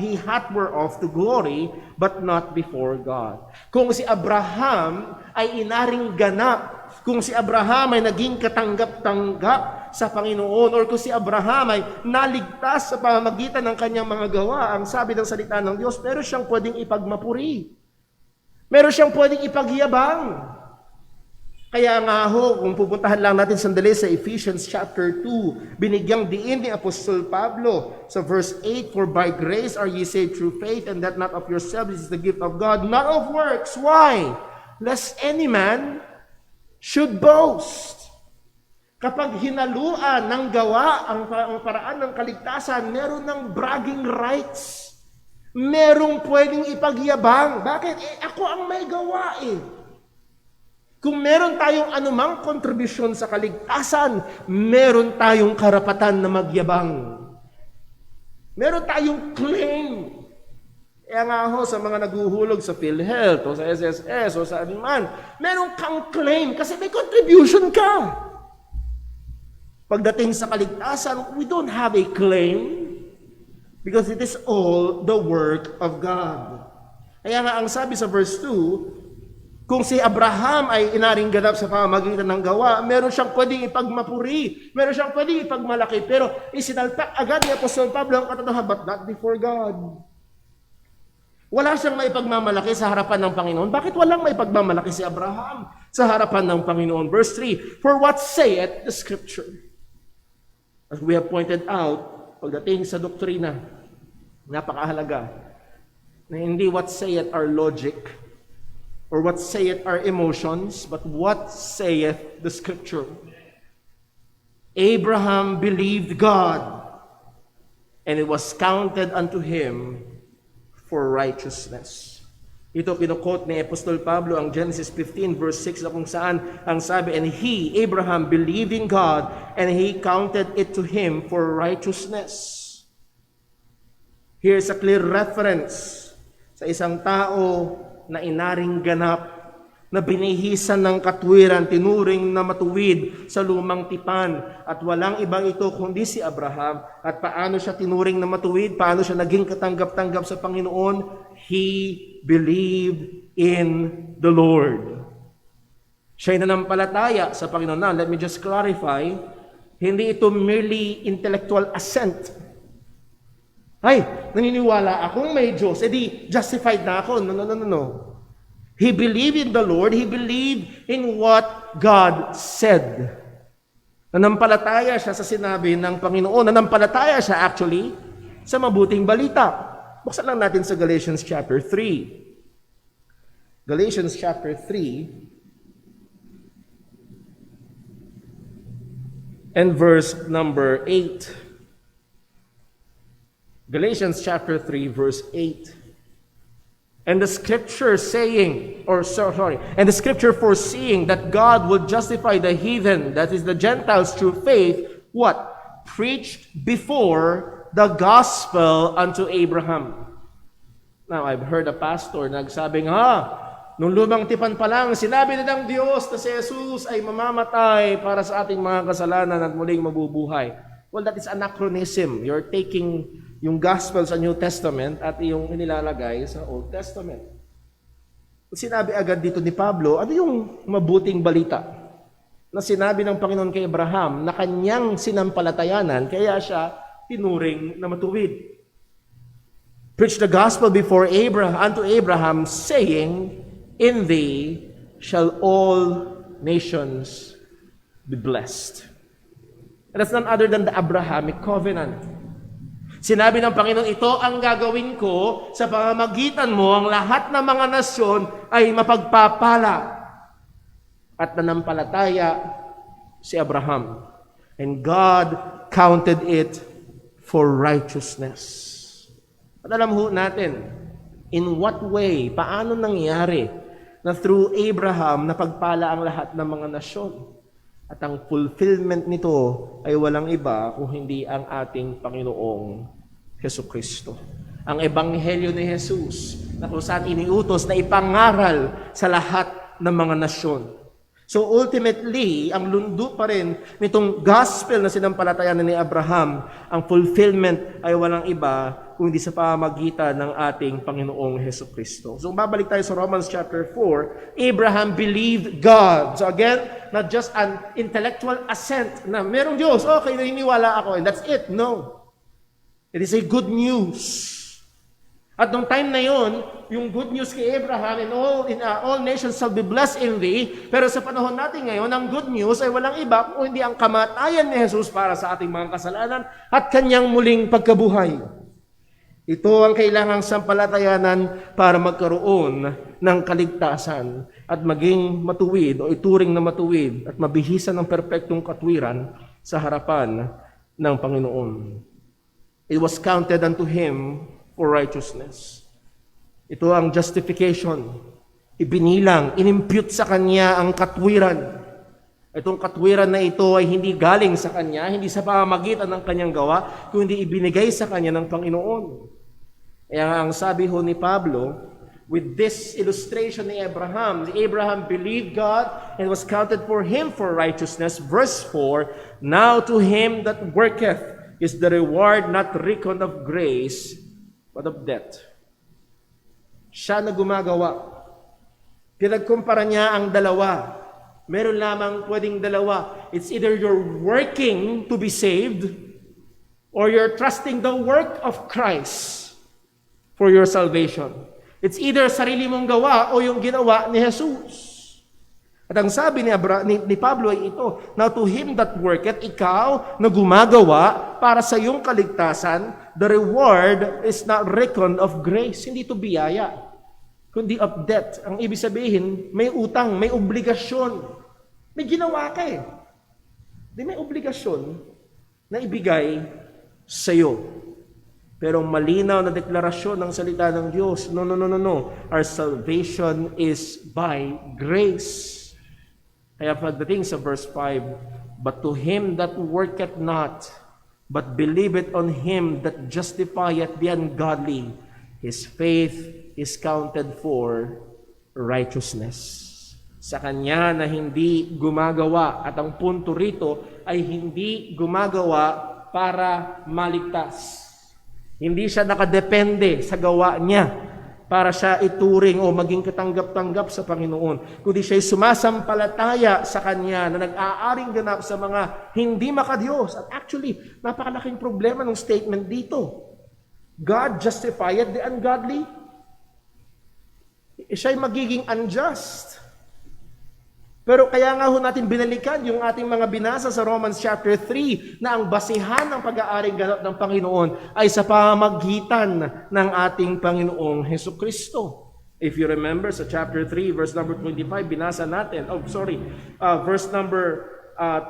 he hath whereof to glory, but not before God. Kung si Abraham ay inaring ganap, kung si Abraham ay naging katanggap-tanggap sa Panginoon, or kung si Abraham ay naligtas sa pamamagitan ng kanyang mga gawa, ang sabi ng salita ng Diyos, meron siyang pwedeng ipagmapuri. Meron siyang pwedeng ipagyabang. Kaya nga ho, kung pupuntahan lang natin sandali sa Ephesians chapter 2, binigyang diin ni Apostol Pablo sa verse 8, for by grace are ye saved through faith, and that not of yourselves, is the gift of God, not of works. Why? Lest any man should boast. Kapag hinaluan ng gawa ang paraan ng kaligtasan, meron ng bragging rights. Merong pwedeng ipagyabang. Bakit? Ako ang may gawa Kung meron tayong anumang kontribusyon sa kaligtasan, meron tayong karapatan na magyabang. Meron tayong claim. Kaya nga ho, sa mga naguhulog sa PhilHealth o sa SSS o sa anuman, meron kang claim kasi may contribution ka. Pagdating sa kaligtasan, we don't have a claim. Because it is all the work of God. Kaya nga ang sabi sa verse 2, kung si Abraham ay inaring ganap sa pamamagitan ng gawa, meron siyang pwedeng ipagmapuri, meron siyang pwedeng ipagmalaki, pero isinalpak agad ni Apostol Pablo ang katotohanan, but not before God. Wala siyang maipagmamalaki sa harapan ng Panginoon. Bakit walang maipagmamalaki si Abraham sa harapan ng Panginoon? Verse 3, for what saith the Scripture? As we have pointed out, pagdating sa doktrina, napakahalaga, na hindi what saith our logic, or what saith our emotions, but what saith the Scripture. Abraham believed God, and it was counted unto him for righteousness. Ito kinukot ni Apostol Pablo ang Genesis 15 verse 6 na kung saan ang sabi, and he, Abraham, believed in God, and he counted it to him for righteousness. Here's a clear reference sa isang tao na inaring ganap, na binihisan ng katwiran, tinuring na matuwid sa lumang tipan. At walang ibang ito kundi si Abraham. At paano siya tinuring na matuwid? Paano siya naging katanggap-tanggap sa Panginoon? He believed in the Lord. Siya'y nanampalataya sa Panginoon. Now, let me just clarify, hindi ito merely intellectual assent. Ay, naniniwala akong may Diyos, edi justified na ako. No. He believed in the Lord. He believed in what God said. Nanampalataya siya sa sinabi ng Panginoon. Nanampalataya siya actually sa mabuting balita. Buksan lang natin sa Galatians chapter 3. Galatians chapter 3 and verse number 8. Galatians chapter 3 verse 8. And the scripture and the scripture foreseeing that God would justify the heathen, that is the Gentiles, through faith, what? Preached before the gospel unto Abraham. Now, I've heard a pastor nagsabing, nung lumang tipan pa lang, sinabi na ng Diyos na si Jesus ay mamamatay para sa ating mga kasalanan at muling mabubuhay. Well, that is anachronism. You're taking yung gospel sa New Testament at yung inilalagay sa Old Testament. Sinabi agad dito ni Pablo, ano yung mabuting balita na sinabi ng Panginoon kay Abraham na kanyang sinampalatayanan, kaya siya tinuring na matuwid. Preach the gospel before unto Abraham, saying, in thee shall all nations be blessed. And that's none other than the Abrahamic covenant. Sinabi ng Panginoon, ito ang gagawin ko sa pamamagitan mo, ang lahat ng mga nasyon ay mapagpapala. At nanampalataya si Abraham. And God counted it for righteousness. At alam ho natin, in what way, paano nangyari na through Abraham napagpala ang lahat ng mga nasyon? At ang fulfillment nito ay walang iba kung hindi ang ating Panginoong Jesucristo. Ang ebanghelyo ni Jesus na kung saan iniutos na ipangaral sa lahat ng mga nasyon. So ultimately, ang lundo pa rin nitong gospel na sinampalatayanan ni Abraham, ang fulfillment ay walang iba kundi sa pamamagitan ng ating Panginoong Jesucristo. So babalik tayo sa Romans chapter 4, Abraham believed God. So again, not just an intellectual assent na merong Diyos, okay, naniniwala ako, and that's it. No. It is a good news. At nung time na yon, yung good news kay Abraham, all nations shall be blessed in thee. Pero sa panahon natin ngayon, ang good news ay walang iba kung hindi ang kamatayan ni Jesus para sa ating mga kasalanan at kanyang muling pagkabuhay. Ito ang kailangang sampalatayanan para magkaroon ng kaligtasan at maging matuwid o ituring na matuwid at mabihisan ng perpektong katwiran sa harapan ng Panginoon. It was counted unto him for righteousness. Ito ang justification. Ibinilang, inimpute sa kanya ang katwiran. Itong katwiran na ito ay hindi galing sa kanya, hindi sa pamamagitan ng kanyang gawa, kundi ibinigay sa kanya ng Panginoon. Kaya ang sabi ho ni Pablo, with this illustration ni Abraham believed God and was counted for him for righteousness. Verse 4, now to him that worketh, is the reward not reckoned of grace, but of debt. Siya na gumagawa. Pinagkumpara niya ang dalawa. Meron lamang pwedeng dalawa. It's either you're working to be saved or you're trusting the work of Christ for your salvation. It's either sarili mong gawa o yung ginawa ni Jesus. At ang sabi ni Pablo ay ito, now to him that worketh, ikaw na gumagawa para sa iyong kaligtasan, the reward is not reckoned of grace. Hindi ito biyaya, kundi of debt. Ang ibig sabihin, may utang, may obligasyon. May ginawa ka eh. Di may obligasyon na ibigay sa iyo. Pero malinaw na deklarasyon ng salita ng Diyos, no. Our salvation is by grace. Kaya pagdating sa verse 5, but to him that worketh not, but believeth on him that justifieth the ungodly, his faith is counted for righteousness. Sa kanya na hindi gumagawa, at ang punto rito ay hindi gumagawa para maligtas. Hindi siya nakadepende sa gawa niya para siya ituring o maging katanggap-tanggap sa Panginoon. Kundi siya'y sumasampalataya sa Kanya na nag-aaring ganap sa mga hindi makadiyos. At actually, napakalaking problema ng statement dito. God justified the ungodly. Siya'y magiging unjust. Pero kaya nga ho natin binalikan yung ating mga binasa sa Romans chapter 3 na ang basihan ng pag-aaring ganap ng Panginoon ay sa pamamagitan ng ating Panginoong Hesukristo. If you remember sa chapter 3 verse number 25 binasa natin, verse number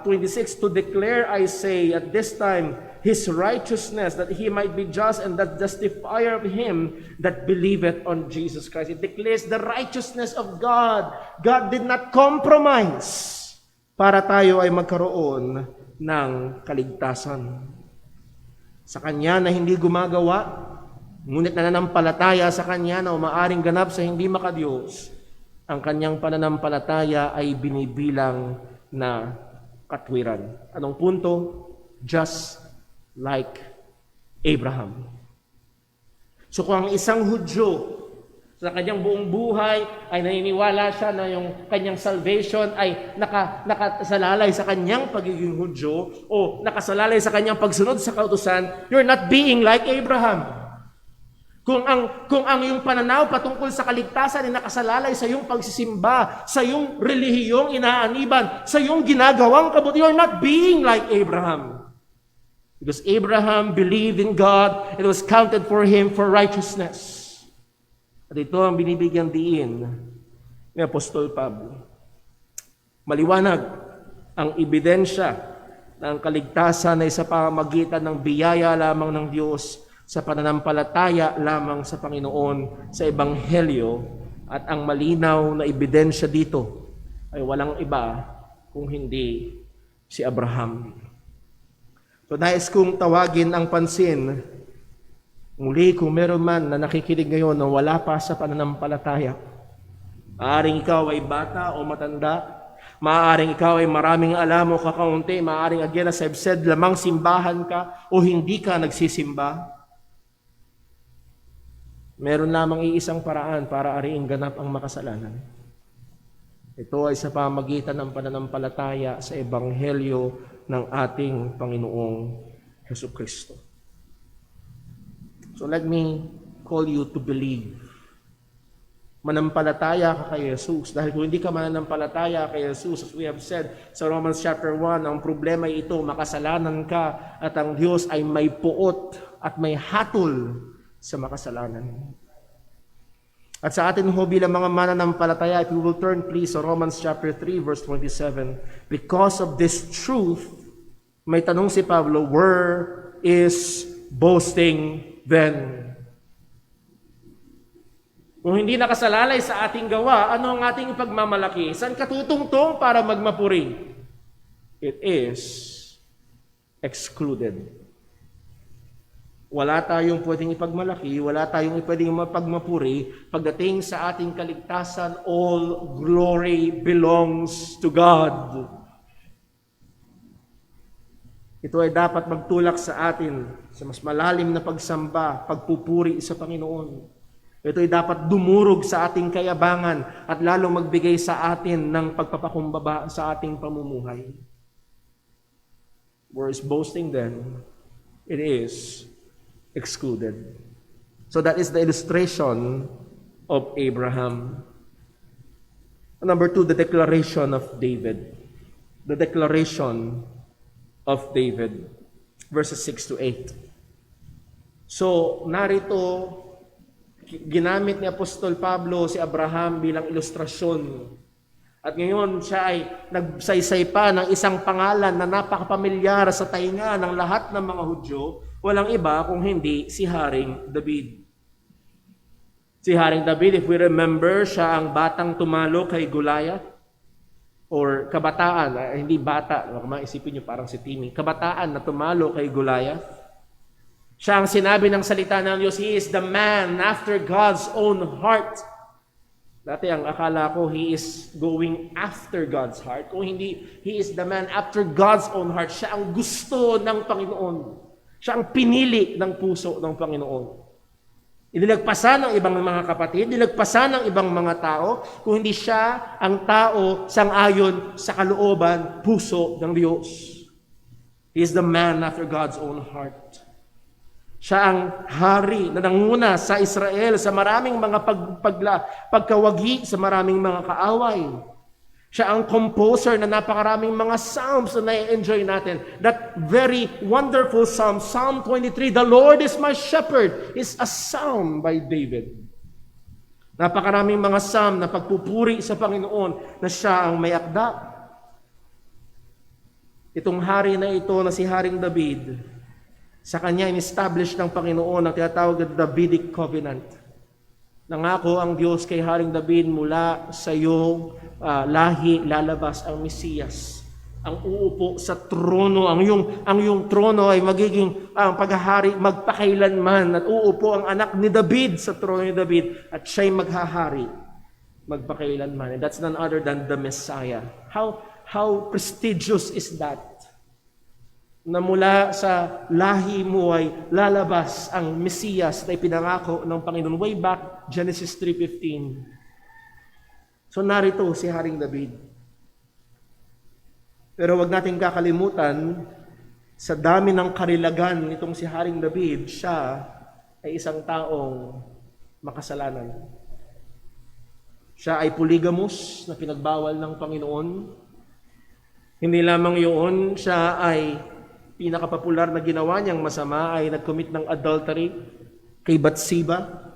26, to declare I say at this time his righteousness, that he might be just and that justifier of him that believeth on Jesus Christ. It declares the righteousness of God. God did not compromise para tayo ay magkaroon ng kaligtasan. Sa Kanya na hindi gumagawa, ngunit nananampalataya sa Kanya na umaaring ganap sa hindi makadiyos, ang Kanyang pananampalataya ay binibilang na katwiran. Anong punto? Just like Abraham. So kung ang isang Hudyo sa kanyang buong buhay ay naniniwala siya na yung kanyang salvation ay nakasalalay sa kanyang pagiging Hudyo o nakasalalay sa kanyang pagsunod sa kautusan, you're not being like Abraham. Kung ang iyong pananaw patungkol sa kaligtasan ay nakasalalay sa iyong pagsisimba, sa iyong relihiyong inaaniban, sa iyong ginagawang kabuti, you're not being like Abraham. Because Abraham believed in God, it was counted for him for righteousness. At ito ang binibigyan diin ni Apostol Pablo. Maliwanag ang ebidensya ng kaligtasan ay sa pamamagitan ng biyaya lamang ng Diyos, sa pananampalataya lamang sa Panginoon, sa Ebanghelyo, at ang malinaw na ebidensya dito ay walang iba kung hindi si Abraham. So nais kong tawagin ang pansin, muli kung meron man na nakikinig ngayon na wala pa sa pananampalataya. Maaaring ikaw ay bata o matanda, maaaring ikaw ay maraming alam o kakaunti, maaaring again as I've said, lamang simbahan ka o hindi ka nagsisimba. Meron lamang iisang paraan para ariing ganap ang makasalanan. Ito ay sa pamagitan ng pananampalataya sa Ebanghelyo ng ating Panginoong Hesukristo. So let me call you to believe. Manampalataya ka kay Jesus. Dahil kung hindi ka mananampalataya kay Jesus, as we have said sa Romans chapter 1, ang problema ay ito, makasalanan ka at ang Diyos ay may puot at may hatol sa makasalanan. At sa atin ho bilang mga mananampalataya, if you will turn please sa Romans chapter 3 verse 27, because of this truth, may tanong si Pablo, where is boasting then? Kung hindi nakasalalay sa ating gawa, ano ang ating ipagmamalaki? Saan katutungtong para magmapuri? It is excluded. Wala tayong pwedeng ipagmalaki, wala tayong pwedeng mapagmapuri. Pagdating sa ating kaligtasan, all glory belongs to God. Ito ay dapat magtulak sa atin sa mas malalim na pagsamba, pagpupuri sa Panginoon. Ito ay dapat dumurog sa ating kayabangan at lalong magbigay sa atin ng pagpapakumbaba sa ating pamumuhay. Whereas boasting then, it is excluded. So that is the illustration of Abraham. Number 2, the declaration of David. The declaration of David. Verses 6 to 8. So, narito, ginamit ni Apostol Pablo si Abraham bilang ilustrasyon. At ngayon, siya ay nagsaysay pa ng isang pangalan na napakapamilyar sa tainga ng lahat ng mga Hudyo, walang iba kung hindi si Haring David. Si Haring David, if we remember, siya ang batang tumalo kay Goliath, or kabataan, hindi bata, maisipin niyo parang si Timmy, kabataan na tumalo kay Goliath. Siya ang sinabi ng salita ng Diyos, he is the man after God's own heart. Dati ang akala ko, he is going after God's heart. Kung hindi, he is the man after God's own heart. Siya ang gusto ng Panginoon. Siya ang pinili ng puso ng Panginoon. Inilagpasan ng ibang mga kapatid, inilagpasan ng ibang mga tao, kung hindi siya ang tao sang-ayon sa kalooban, puso ng Diyos. He is the man after God's own heart. Siya ang hari na nanguna sa Israel sa maraming mga pagkawagi, sa maraming mga kaaway. Siya ang composer na napakaraming mga psalms na nai-enjoy natin. That very wonderful psalm, Psalm 23, the Lord is my shepherd, is a psalm by David. Napakaraming mga psalm na pagpupuri sa Panginoon na siya ang may akda. Itong hari na ito na si Haring David, sa kanya in-establish ng Panginoon ang tinatawag na Davidic Covenant. Nangako ang Diyos kay Haring David, mula sa iyong lahi lalabas ang Mesiyas. Ang uupo sa trono, ang iyong trono ay magiging ang paghahari magpakailanman, at uupo ang anak ni David sa trono ni David at siya'y maghahari magpakailanman. And that's none other than the Messiah. How prestigious is that? Na mula sa lahi mo ay lalabas ang Mesiyas na ipinangako ng Panginoon way back Genesis 3:15. So narito si Haring David. Pero wag nating kakalimutan, sa dami ng karilagan nitong si Haring David, siya ay isang taong makasalanan. Siya ay polygamous na pinagbawal ng Panginoon. Hindi lamang yun, siya ay pinakapopular na ginawa niyang masama ay nag-commit ng adultery kay Bathsheba.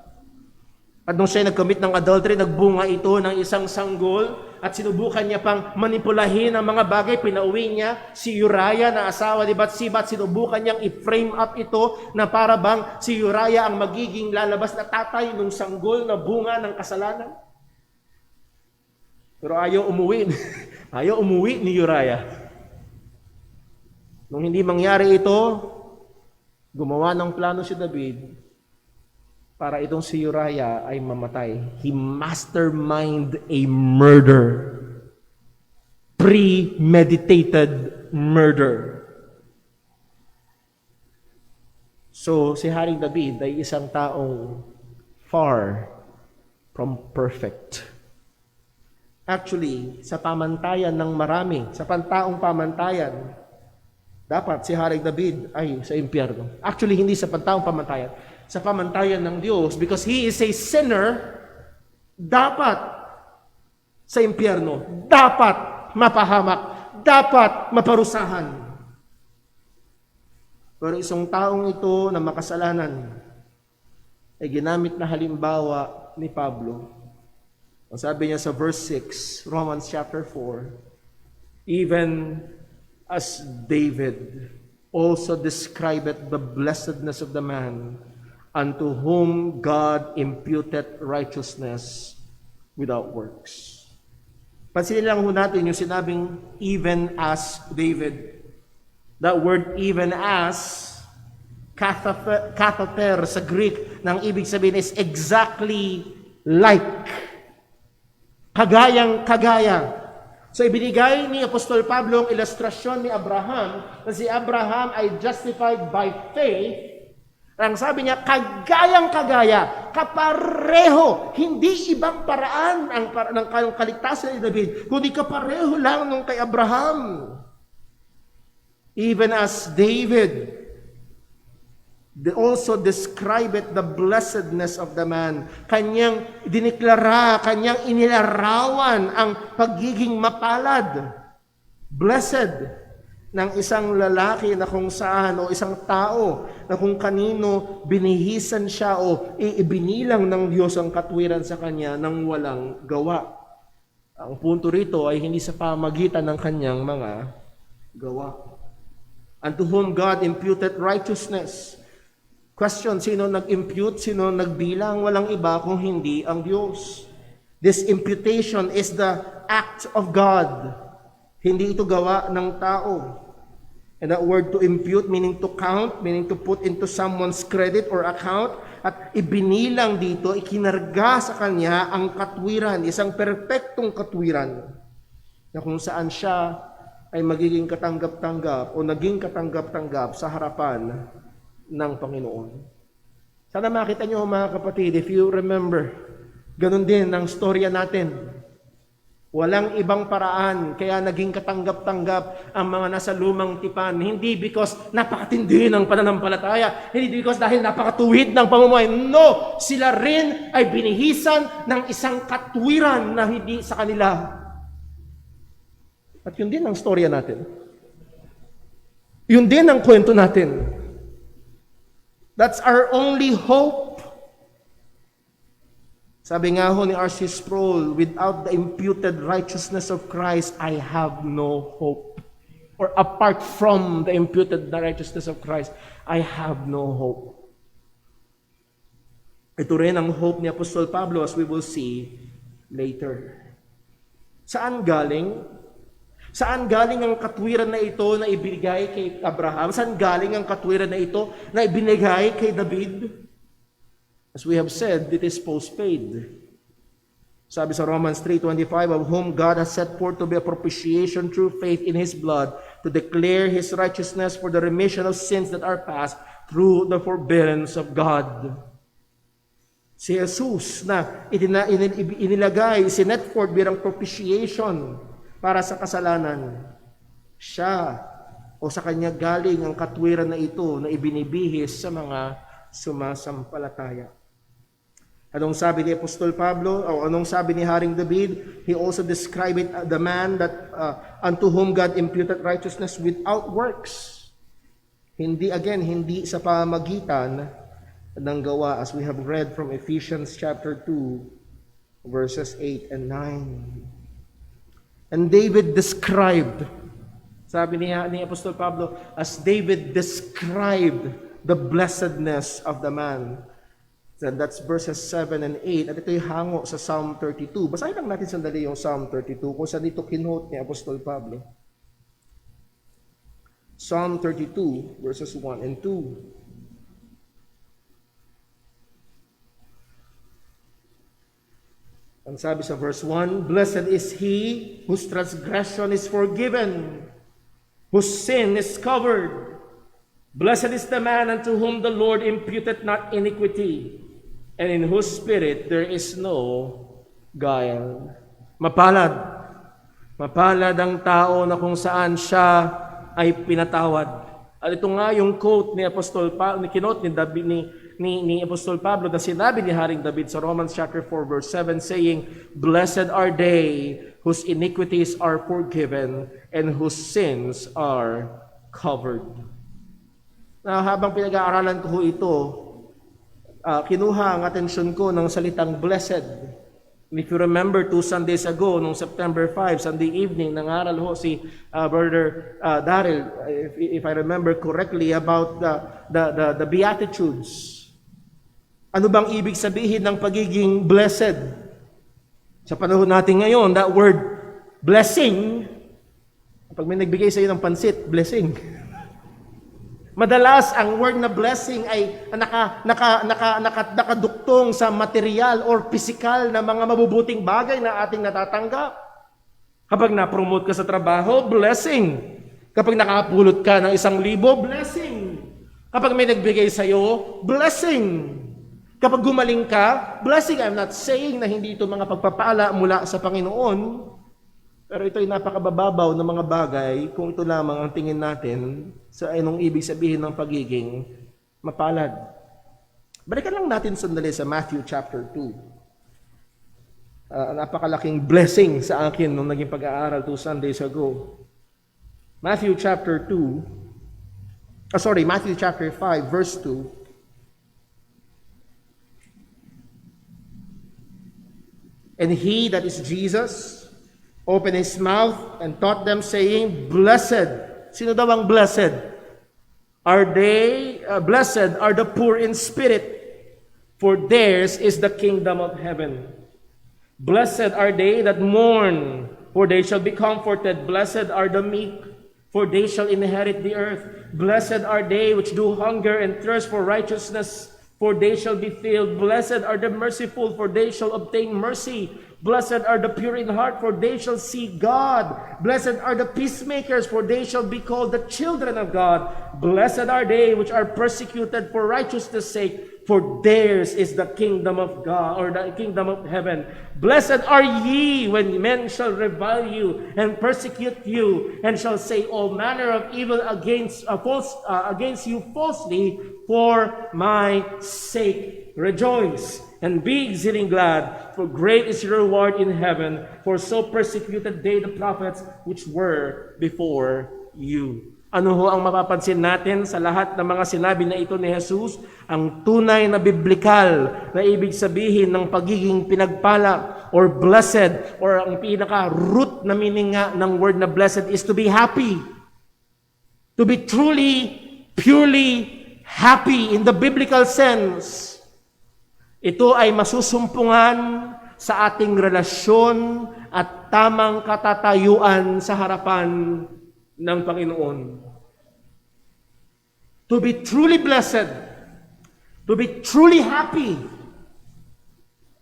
At nung siya nag-commit ng adultery, nagbunga ito ng isang sanggol at sinubukan niya pang manipulahin ang mga bagay. Pinauwi niya si Uriah na asawa ni Bathsheba at sinubukan niyang i-frame up ito na para bang si Uriah ang magiging lalabas na tatay ng sanggol na bunga ng kasalanan. Pero ayaw umuwi. Ayaw umuwi ni Uriah. Nung hindi mangyari ito, gumawa ng plano si David para itong si Uriah ay mamatay. He masterminded a murder. Premeditated murder. So, si Haring David ay isang taong far from perfect. Actually, sa pamantayan ng marami, sa pantaong pamantayan, dapat si Haring David ay sa impyerno. Actually, hindi sa pantaong pamantayan. Sa pamantayan ng Diyos, because he is a sinner, dapat sa impyerno, dapat mapahamak, dapat maparusahan. Pero isang taong ito na makasalanan ay ginamit na halimbawa ni Pablo. Ang sabi niya sa verse 6, Romans chapter 4, even as David also described the blessedness of the man unto whom God imputed righteousness without works. Pansinin lang ho natin yung sinabing even as David. That word even as, kathater sa Greek, nang ibig sabihin is exactly like. Kagayang-kagaya. So ibinigay ni Apostol Pablo ang ilustrasyon ni Abraham na si Abraham ay justified by faith. Ang sabi niya, kagayang-kagaya, kapareho, hindi ibang paraan ng kaligtasan ni David, kundi kapareho lang nung kay Abraham. Even as David, they also describe it, the blessedness of the man. Kanyang diniklara, kanyang inilarawan ang pagiging mapalad. Blessed ng isang lalaki na kung saan o isang tao na kung kanino binihisan siya o ibinilang ng Diyos ang katwiran sa kanya nang walang gawa. Ang punto rito ay hindi sa pamagitan ng kanyang mga gawa. Unto whom God imputed righteousness. Question, sino nag-impute, sino nagbilang? Walang iba kung hindi ang Diyos. This imputation is the act of God. Hindi ito gawa ng tao. And that word to impute, meaning to count, meaning to put into someone's credit or account. At ibinilang dito, ikinarga sa kanya ang katwiran, isang perpektong katwiran, na kung saan siya ay magiging katanggap-tanggap o naging katanggap-tanggap sa harapan ng Panginoon. Sana makita niyo mga kapatid, if you remember, ganun din ang storya natin. Walang ibang paraan kaya naging katanggap-tanggap ang mga nasa lumang tipan. Hindi because napakatindi ng pananampalataya. Hindi because dahil napakatuwid ng pamumuhay. No! Sila rin ay binihisan ng isang katwiran na hindi sa kanila. At yun din ang storya natin. Yun din ang kwento natin. That's our only hope. Sabi nga ho ni R.C. Sproul, without the imputed righteousness of Christ, I have no hope. Or apart from the imputed righteousness of Christ, I have no hope. Ito rin ang hope ni Apostol Pablo as we will see later. Saan galing? Saan galing ang katwiran na ito na ibinigay kay Abraham? Saan galing ang katwiran na ito na ibinigay kay David? As we have said, it is postpaid. Sabi sa Romans 3:25, of whom God has set forth to be a propitiation through faith in His blood, to declare His righteousness for the remission of sins that are past through the forbearance of God. Si Jesus na inilagay, sinet forth bilang propitiation para sa kasalanan. Siya o sa kanya galing ang katwiran na ito na ibinibihis sa mga sumasampalataya. Anong sabi ni Apostol Pablo, o anong sabi ni Haring David? He also described it, the man that unto whom God imputed righteousness without works. Hindi sa pamagitan ng gawa, as we have read from Ephesians chapter 2, verses 8 and 9. And David described, sabi ni Apostol Pablo, as David described the blessedness of the man. And that's verses 7 and 8. At ito'y hango sa Psalm 32. Basahin lang natin sandali yung Psalm 32 kung saan dito kinote ni Apostol Pablo. Psalm 32, verses 1 and 2. Ang sabi sa verse 1, blessed is he whose transgression is forgiven, whose sin is covered. Blessed is the man unto whom the Lord imputed not iniquity, and in whose spirit there is no guile. Mapalad. Mapalad ang tao na kung saan siya ay pinatawad. At ito nga yung quote ni Apostol Pablo, kinote ni Apostol Pablo na sinabi ni Haring David sa Romans chapter 4 verse 7 saying, blessed are they whose iniquities are forgiven and whose sins are covered. Na habang pinag-aaralan ko ito, kinuha ang atensyon ko ng salitang blessed. If you remember 2 Sundays ago, nung September 5, Sunday evening, nangaral ho si Brother Daryl, if I remember correctly, about the Beatitudes. Ano bang ibig sabihin ng pagiging blessed? Sa panahon natin ngayon, that word blessing, pag may nagbigay sa iyo ng pansit, blessing. Madalas, ang word na blessing ay nakaduktong sa material or physical na mga mabubuting bagay na ating natatanggap. Kapag na-promote ka sa trabaho, blessing. Kapag nakapulot ka ng 1,000, blessing. Kapag may nagbigay sa'yo, blessing. Kapag gumaling ka, blessing. I'm not saying na hindi ito mga pagpapala mula sa Panginoon, pero ito ay napakabababaw ng mga bagay kung ito lamang ang tingin natin sa anong ibig sabihin ng pagiging mapalad. Balikan lang natin sandali sa Matthew chapter 2. Napakalaking blessing sa akin nung naging pag-aaral 2 Sundays ago. Matthew chapter 5 verse 2. And he, that is Jesus, opened his mouth and taught them, saying, Blessed. Sino daw ang blessed? Blessed are the poor in spirit, for theirs is the kingdom of heaven. Blessed are they that mourn, for they shall be comforted. Blessed are the meek, for they shall inherit the earth. Blessed are they which do hunger and thirst for righteousness, for they shall be filled. Blessed are the merciful, for they shall obtain mercy. Blessed are the pure in heart, for they shall see God. Blessed are the peacemakers, for they shall be called the children of God. Blessed are they which are persecuted for righteousness' sake, for theirs is the kingdom of God, or the kingdom of heaven. Blessed are ye when men shall revile you and persecute you, and shall say all manner of evil against you falsely for my sake. Rejoice and be exceeding glad, for great is your reward in heaven, for so persecuted they the prophets which were before you. Ano ho ang mapapansin natin sa lahat ng mga sinabi na ito ni Jesus? Ang tunay na biblikal na ibig sabihin ng pagiging pinagpala or blessed, or ang pinaka-root na meaning nga ng word na blessed is to be happy. To be truly, purely happy in the biblical sense. Ito ay masusumpungan sa ating relasyon at tamang katatayuan sa harapan ng Panginoon. To be truly blessed, to be truly happy,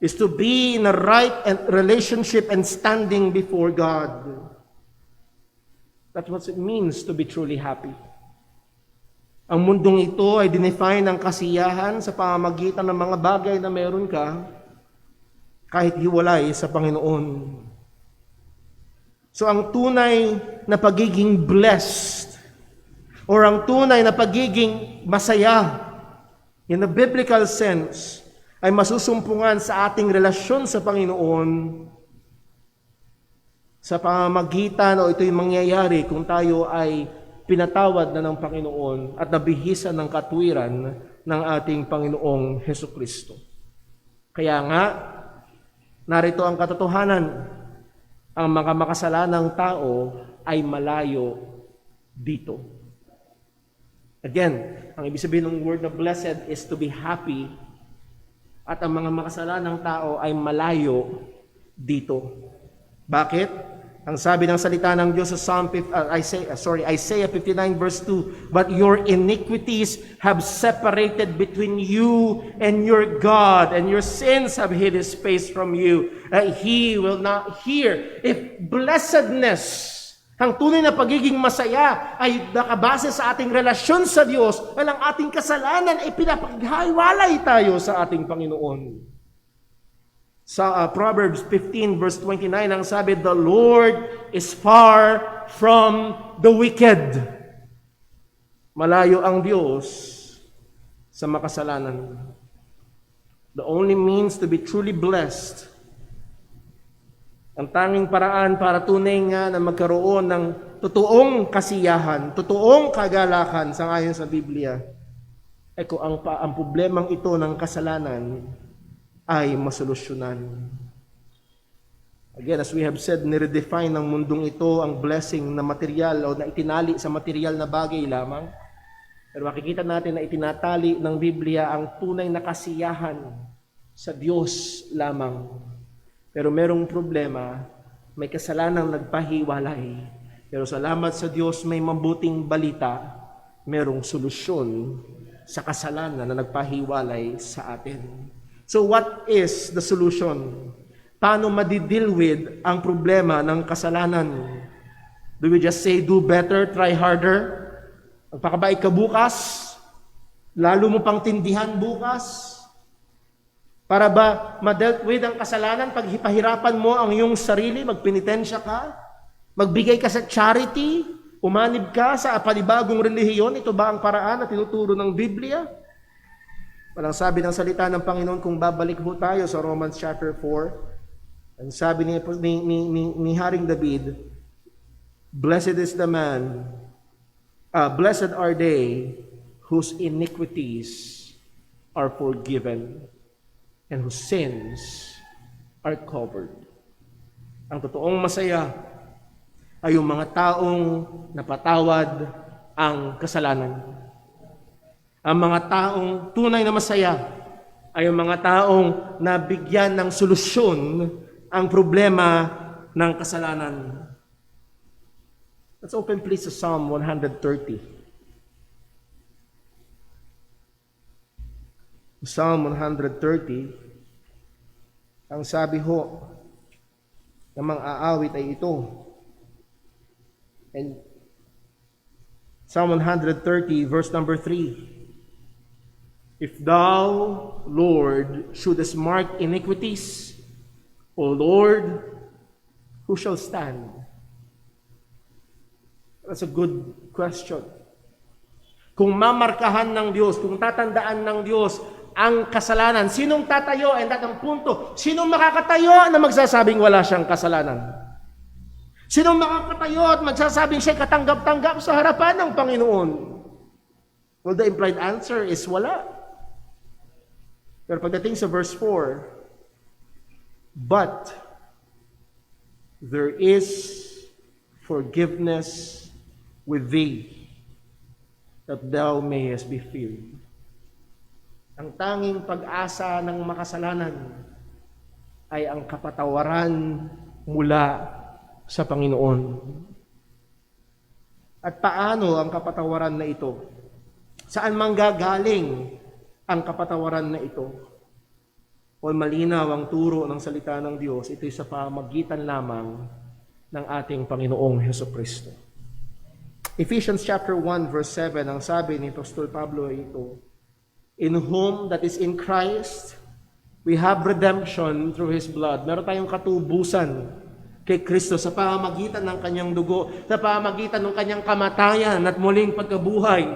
is to be in a right relationship and standing before God. That's what it means to be truly happy. Ang mundong ito ay dinefine ng kasiyahan sa pamamagitan ng mga bagay na meron ka kahit hiwalay sa Panginoon. So ang tunay na pagiging blessed or ang tunay na pagiging masaya in the biblical sense ay masusumpungan sa ating relasyon sa Panginoon sa pamamagitan o ito'y mangyayari kung tayo ay pinatawad na ng Panginoon at nabihisan ng katwiran ng ating Panginoong Hesukristo. Kaya nga, narito ang katotohanan. Ang mga makasalanang tao ay malayo dito. Again, ang ibig sabihin ng word na blessed is to be happy, at ang mga makasalanang tao ay malayo dito. Bakit? Ang sabi ng salita ng Diyos sa Isaiah 59 verse 2, But your iniquities have separated between you and your God, and your sins have hid His face from you, that He will not hear. If blessedness, ang tunay na pagiging masaya ay nakabase sa ating relasyon sa Diyos, walang ating kasalanan ay pinapaghiwalay tayo sa ating Panginoon. Sa Proverbs 15 verse 29, ang sabi, The Lord is far from the wicked. Malayo ang Diyos sa makasalanan. The only means to be truly blessed, ang tanging paraan para tunay nga na magkaroon ng totoong kasiyahan, totoong kagalakan sa ayon sa Biblia, ay kung ang problemang ito ng kasalanan ay masolusyonan. Again, as we have said, niredefine ng mundong ito ang blessing na material o na itinali sa material na bagay lamang. Pero makikita natin na itinatali ng Biblia ang tunay na kasiyahan sa Diyos lamang. Pero merong problema, may kasalanang nagpahiwalay. Pero salamat sa Diyos, may mabuting balita, merong solusyon sa kasalanan na nagpahiwalay sa atin. So what is the solution? Paano madideal with ang problema ng kasalanan? Do we just say, do better, try harder? Magpakabait ka bukas? Lalo mo pang tindihan bukas? Para ba ma-dealt with ang kasalanan pag hipahirapan mo ang iyong sarili, magpenitensya ka, magbigay ka sa charity, umanib ka sa panibagong relihiyon? Ito ba ang paraan na tinuturo ng Biblia? Walang sabi ng salita ng Panginoon kung babalik ho tayo sa Romans chapter 4. Ang sabi ni Haring David, blessed is the man, blessed are they whose iniquities are forgiven and whose sins are covered. Ang totoong masaya ay yung mga taong napatawad ang kasalanan. Ang mga taong tunay na masaya ay yung mga taong nabigyan ng solusyon ang problema ng kasalanan. Let's open please to Psalm 130. Psalm 130, ang sabi ho ng mga aawit ay ito. And Psalm 130 verse number 3. If thou, Lord, shouldest mark iniquities, O Lord, who shall stand? That's a good question. Kung mamarkahan ng Diyos, kung tatandaan ng Diyos ang kasalanan, sinong tatayo? And that ang punto. Sinong makakatayo na magsasabing wala siyang kasalanan? Sinong makakatayo at magsasabing siya katanggap-tanggap sa harapan ng Panginoon? Well, the implied answer is wala. Pero pagdating sa verse 4, but there is forgiveness with thee, that thou mayest be filled. Ang tanging pag-asa ng makasalanan ay ang kapatawaran mula sa Panginoon. At paano ang kapatawaran na ito? Saan manggagaling ang kapatawaran na ito? O malinaw ang turo ng salita ng Diyos, ito'y sa pamagitan lamang ng ating Panginoong Hesukristo. Ephesians chapter 1 verse 7, ang sabi ni Apostol Pablo ay ito, in whom, that is in Christ, we have redemption through His blood. Meron tayong katubusan kay Kristo sa pamamagitan ng Kanyang dugo, sa pamamagitan ng Kanyang kamatayan at muling pagkabuhay.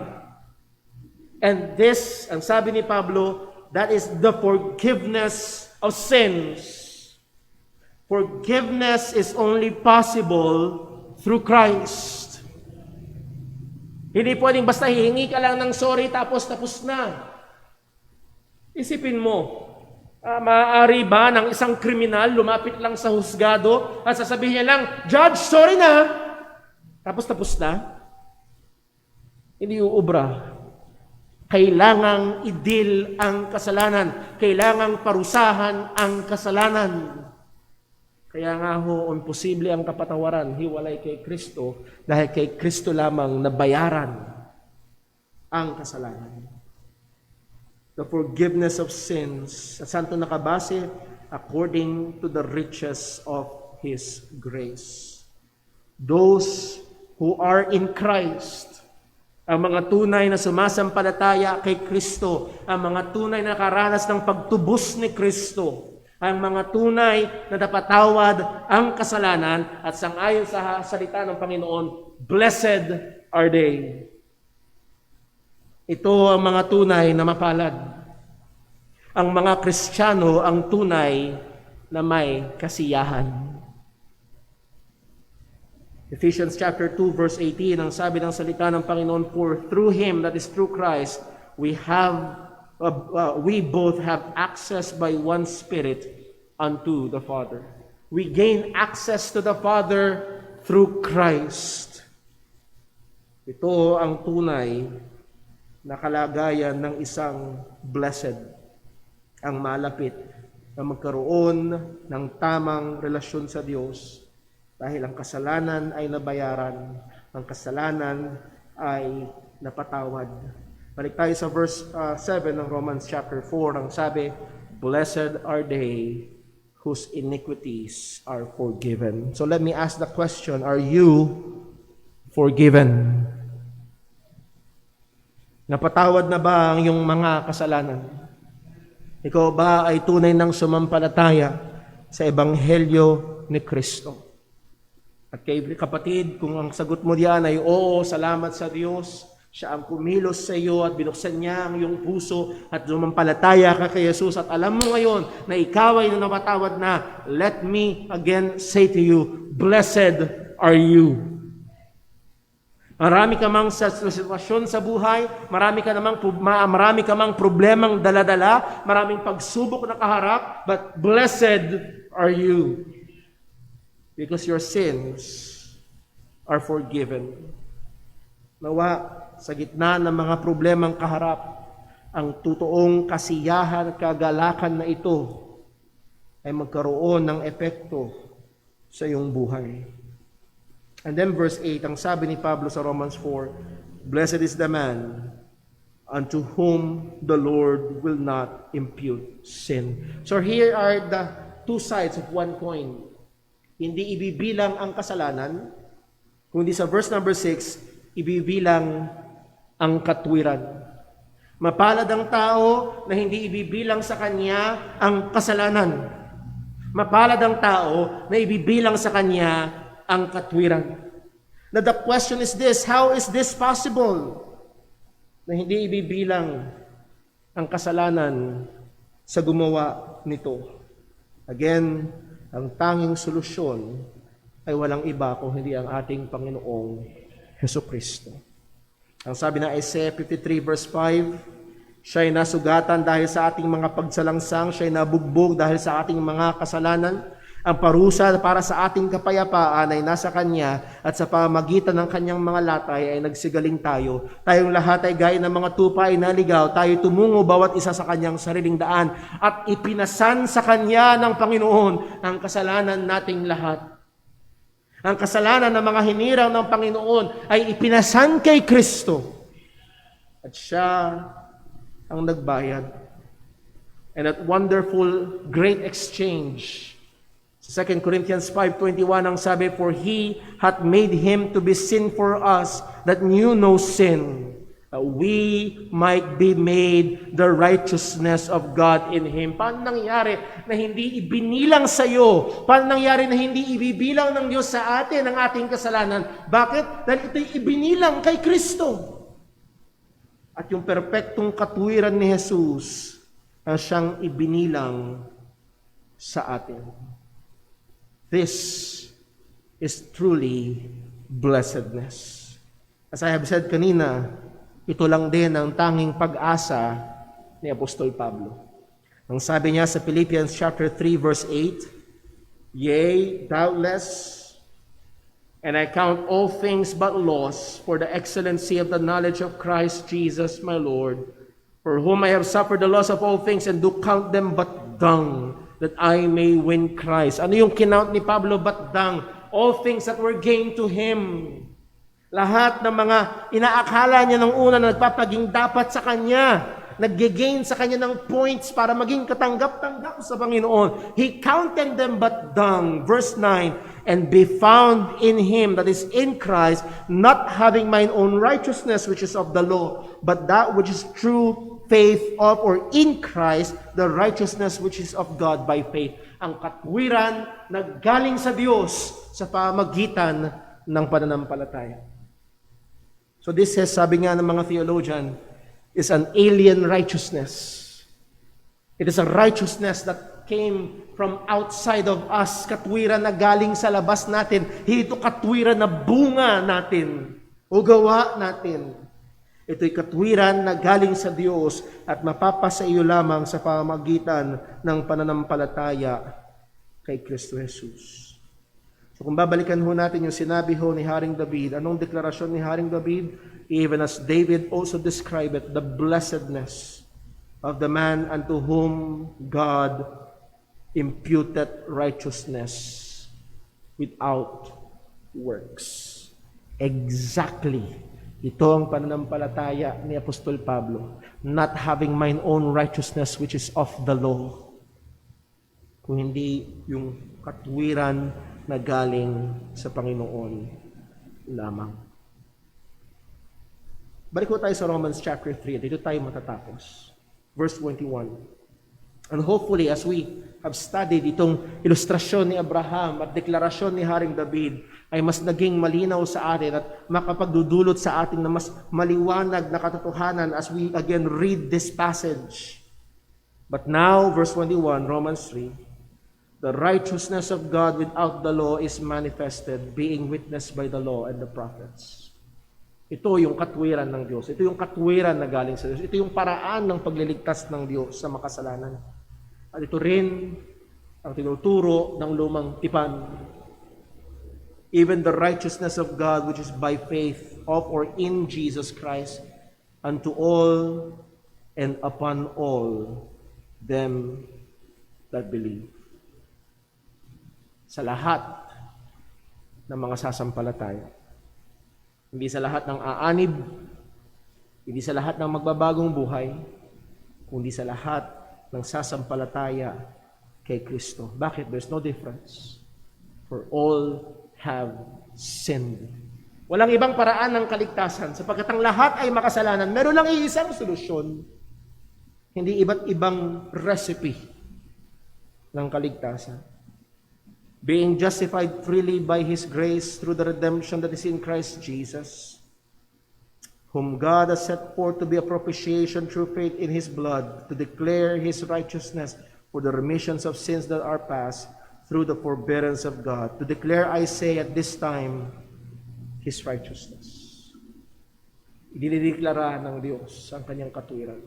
And this, ang sabi ni Pablo, that is the forgiveness of sins. Forgiveness is only possible through Christ. Hindi pwedeng basta hihingi ka lang ng sorry tapos na. Isipin mo, maaari ba ng isang kriminal lumapit lang sa husgado at sasabihin niya lang, Judge, sorry na. Tapos na. Hindi uubra. Kailangang idil ang kasalanan. Kailangang parusahan ang kasalanan. Kaya nga ho, imposible ang kapatawaran, hiwalay kay Kristo, dahil kay Kristo lamang nabayaran ang kasalanan. The forgiveness of sins, sa santo nakabase, according to the riches of His grace. Those who are in Christ, ang mga tunay na sumasampalataya kay Kristo, ang mga tunay na nakaranas ng pagtubos ni Kristo, ang mga tunay na napatawad ang kasalanan at sangayon sa salita ng Panginoon, blessed are they. Ito ang mga tunay na mapalad. Ang mga Kristiyano ang tunay na may kasiyahan. Ephesians chapter 2 verse 18, ang sabi ng salita ng Panginoon, for through Him, that is through Christ, we both have access by one Spirit unto the Father. We gain access to the Father through Christ. Ito ang tunay na kalagayan ng isang blessed, ang malapit na magkaroon ng tamang relasyon sa Diyos. Dahil ang kasalanan ay nabayaran, ang kasalanan ay napatawad. Balik tayo sa verse 7 ng Romans chapter 4, ang sabi, blessed are they whose iniquities are forgiven. So let me ask the question, are you forgiven? Napatawad na ba ang iyong mga kasalanan? Ikaw ba ay tunay ng sumampalataya sa Ebanghelyo ni Kristo? At kay kapatid, kung ang sagot mo diyan ay oo, salamat sa Diyos, siya ang kumilos sa iyo at binuksan niya ang iyong puso at sumampalataya ka kay Jesus at alam mo ngayon na ikaw ay napatawad na, let me again say to you, blessed are you. Marami ka mang sitwasyon sa buhay, marami ka mang problemang daladala, maraming pagsubok na kaharap, but blessed are you because your sins are forgiven. Nawa, sa gitna ng mga problemang kaharap, ang totoong kasiyahan at kagalakan na ito ay magkaroon ng epekto sa iyong buhay. And then verse 8, ang sabi ni Pablo sa Romans 4, blessed is the man unto whom the Lord will not impute sin. So here are the two sides of one coin. Hindi ibibilang ang kasalanan, kundi sa verse number 6, ibibilang ang katwiran. Mapalad ang tao na hindi ibibilang sa kanya ang kasalanan. Mapalad ang tao na ibibilang sa kanya ang katwiran. Now the question is this, how is this possible? Na hindi ibibilang ang kasalanan sa gumawa nito. Again, ang tanging solusyon ay walang iba kung hindi ang ating Panginoong Hesukristo. Ang sabi na Isaiah 53 verse 5, siya ay nasugatan dahil sa ating mga pagsalangsang, siya ay nabugbog dahil sa ating mga kasalanan. Ang parusa para sa ating kapayapaan ay nasa Kanya at sa pamamagitan ng Kanyang mga latay ay nagsigaling tayo. Tayong lahat ay gaya ng mga tupa ay naligaw. Tayo tumungo bawat isa sa Kanyang sariling daan at ipinasan sa Kanya ng Panginoon ang kasalanan nating lahat. Ang kasalanan ng mga hinirang ng Panginoon ay ipinasan kay Kristo. At siya ang nagbayad. And that wonderful great exchange, 2 Corinthians 5:21 ang sabi, for He hath made Him to be sin for us that knew no sin, that we might be made the righteousness of God in Him. Paano nangyari na hindi ibinilang sa iyo? Paano nangyari na hindi ibibilang ng Diyos sa atin ang ating kasalanan? Bakit? Dahil ito'y ibinilang kay Kristo. At yung perpektong katwiran ni Jesus ang siyang ibinilang sa atin. This is truly blessedness. As I have said kanina, ito lang din ang tanging pag-asa ni Apostol Pablo. Ang sabi niya sa Philippians chapter 3 verse 8, yea, doubtless, and I count all things but loss for the excellency of the knowledge of Christ Jesus my Lord, for whom I have suffered the loss of all things and do count them but dung, that I may win Christ. Ano yung kinount ni Pablo? But dung, all things that were gained to him. Lahat ng mga inaakala niya nung una na nagpapaging dapat sa kanya, nag-gain sa kanya ng points para maging katanggap-tanggap sa Panginoon. He counted them but dung. Verse 9, and be found in Him, that is in Christ, not having mine own righteousness which is of the law, but that which is true faith of or in Christ, the righteousness which is of God by faith. Ang katwiran na galing sa Diyos sa pamagitan ng pananampalataya. So this is, sabi nga ng mga theologian, is an alien righteousness. It is a righteousness that came from outside of us. Katwiran na galing sa labas natin. Hindi ito katwiran na bunga natin o gawa natin. Ito'y katwiran na galing sa Diyos at mapapasa iyo lamang sa pamamagitan ng pananampalataya kay Kristo Jesus. So kung babalikan ho natin yung sinabi ho ni Haring David, anong deklarasyon ni Haring David? Even as David also described it, the blessedness of the man unto whom God imputed righteousness without works. Exactly. Ito ang pananampalataya ni Apostol Pablo. Not having mine own righteousness which is of the law. kung hindi yung katwiran na galing sa Panginoon lamang. Balik ko tayo sa Romans chapter 3. Dito tayo matatapos. Verse 21. And hopefully, as we have studied itong ilustrasyon ni Abraham at deklarasyon ni Haring David, ay mas naging malinaw sa atin at makapagdudulot sa atin na mas maliwanag na katotohanan as we again read this passage. But now, verse 21, Romans 3, the righteousness of God without the law is manifested, being witnessed by the law and the prophets. Ito yung katwiran ng Diyos. Ito yung katwiran na galing sa Diyos. Ito yung paraan ng pagliligtas ng Diyos sa makasalanan. At ito rin ang tinuturo ng lumang tipan. Even the righteousness of God which is by faith of or in Jesus Christ unto all and upon all them that believe. Sa lahat ng mga sasampalataya. Hindi sa lahat ng aanib, hindi sa lahat ng magbabagong buhay, kundi sa lahat ng sasampalataya kay Kristo. Bakit? There's no difference. For all have sinned. Walang ibang paraan ng kaligtasan sapagkat ang lahat ay makasalanan. Meron lang iisang solusyon. Hindi iba't ibang recipe ng kaligtasan. Being justified freely by His grace through the redemption that is in Christ Jesus, whom God has set forth to be a propitiation through faith in His blood, to declare His righteousness for the remissions of sins that are past through the forbearance of God. To declare, I say, at this time, His righteousness. Idinideklara ng Diyos ang kanyang katwiran.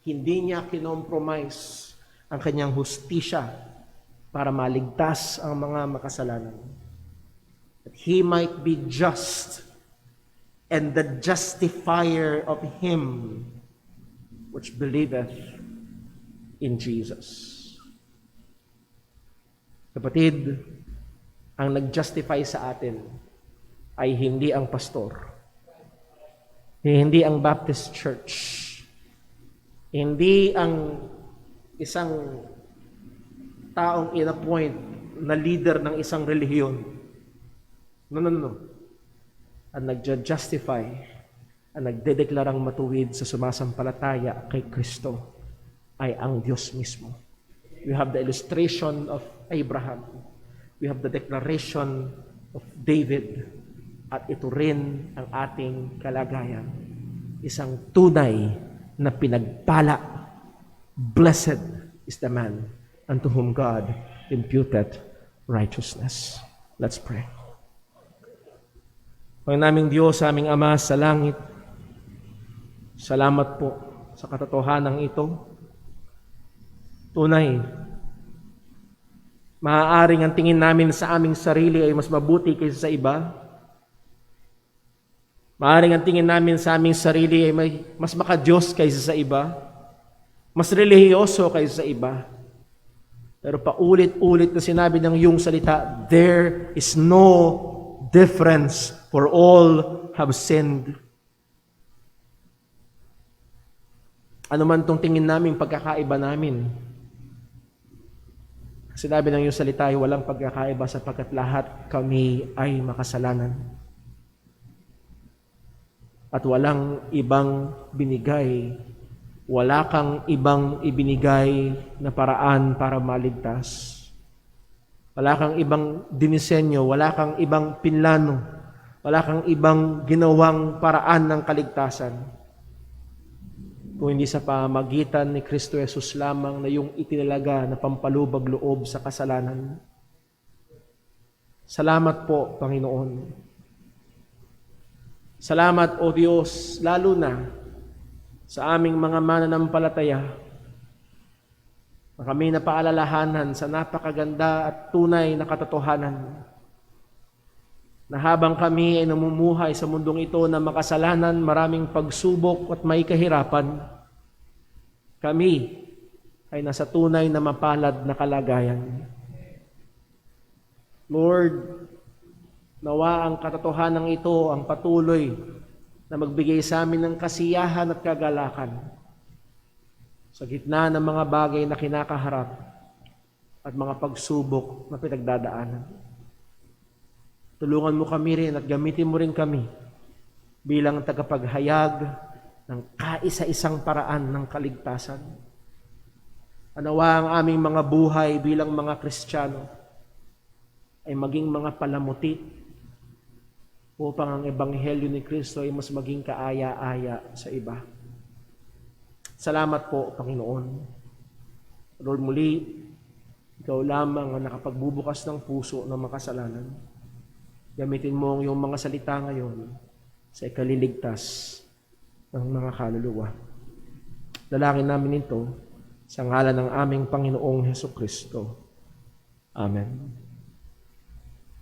Hindi niya kinompromise ang kanyang hustisya para maligtas ang mga makasalanan. That He might be just and the justifier of him which believeth in Jesus. Kapatid, ang nag-justify sa atin ay hindi ang pastor, hindi ang Baptist Church, hindi ang isang taong in-appoint na leader ng isang relihiyon. No. Ang nag-justify, ang nagdedeklarang matuwid sa sumasampalataya kay Kristo ay ang Diyos mismo. We have the illustration of Abraham. We have the declaration of David. At ito rin ang ating kalagayan. Isang tunay na pinagpala. Blessed is the man unto whom God imputed righteousness. Let's pray. Panginoon naming Diyos, aming Ama sa langit, salamat po sa katotohanan ito. Tunay, maaaring ang tingin namin sa aming sarili ay mas mabuti kaysa sa iba. Maaaring ang tingin namin sa aming sarili ay mas makadiyos kaysa sa iba. Mas relihiyoso kaysa sa iba. Pero paulit-ulit na sinabi ng iyong salita, there is no difference, for all have sinned. Ano man itong tingin namin, pagkakaiba namin. Sinabi ng iyong salita ay walang pagkakaiba sapagkat lahat kami ay makasalanan. At walang ibang binigay. Wala kang ibang ibinigay na paraan para maligtas. Wala kang ibang dinisenyo, wala kang ibang pinlano, wala kang ibang ginawang paraan ng kaligtasan. Kung hindi sa pamagitan ni Kristo Jesus lamang na yung itinalaga na pampalubag loob sa kasalanan. Salamat po, Panginoon. Salamat, O Diyos, lalo na sa aming mga mananampalataya na kami napaalalahanan sa napakaganda at tunay na katotohanan na habang kami ay namumuhay sa mundong ito na makasalanan, maraming pagsubok at may kahirapan, kami ay nasa tunay na mapalad na kalagayan. Lord, nawa ang katotohanan ito ang patuloy na magbigay sa amin ng kasiyahan at kagalakan sa gitna ng mga bagay na kinakaharap at mga pagsubok na pinagdadaanan. Tulungan mo kami rin at gamitin mo rin kami bilang tagapaghayag ng kaisa-isang paraan ng kaligtasan. Anawa ang aming mga buhay bilang mga Kristiyano ay maging mga palamuti upang ang Ebanghelyo ni Kristo ay mas maging kaaya-aya sa iba. Salamat po, Panginoon. Lord, muli, Ikaw lamang ang nakapagbubukas ng puso ng makasalanan. Gamitin mo ang iyong mga salita ngayon sa ikaliligtas ng mga kaluluwa. Dalangin namin ito sa ngalan ng aming Panginoong Hesukristo. Amen.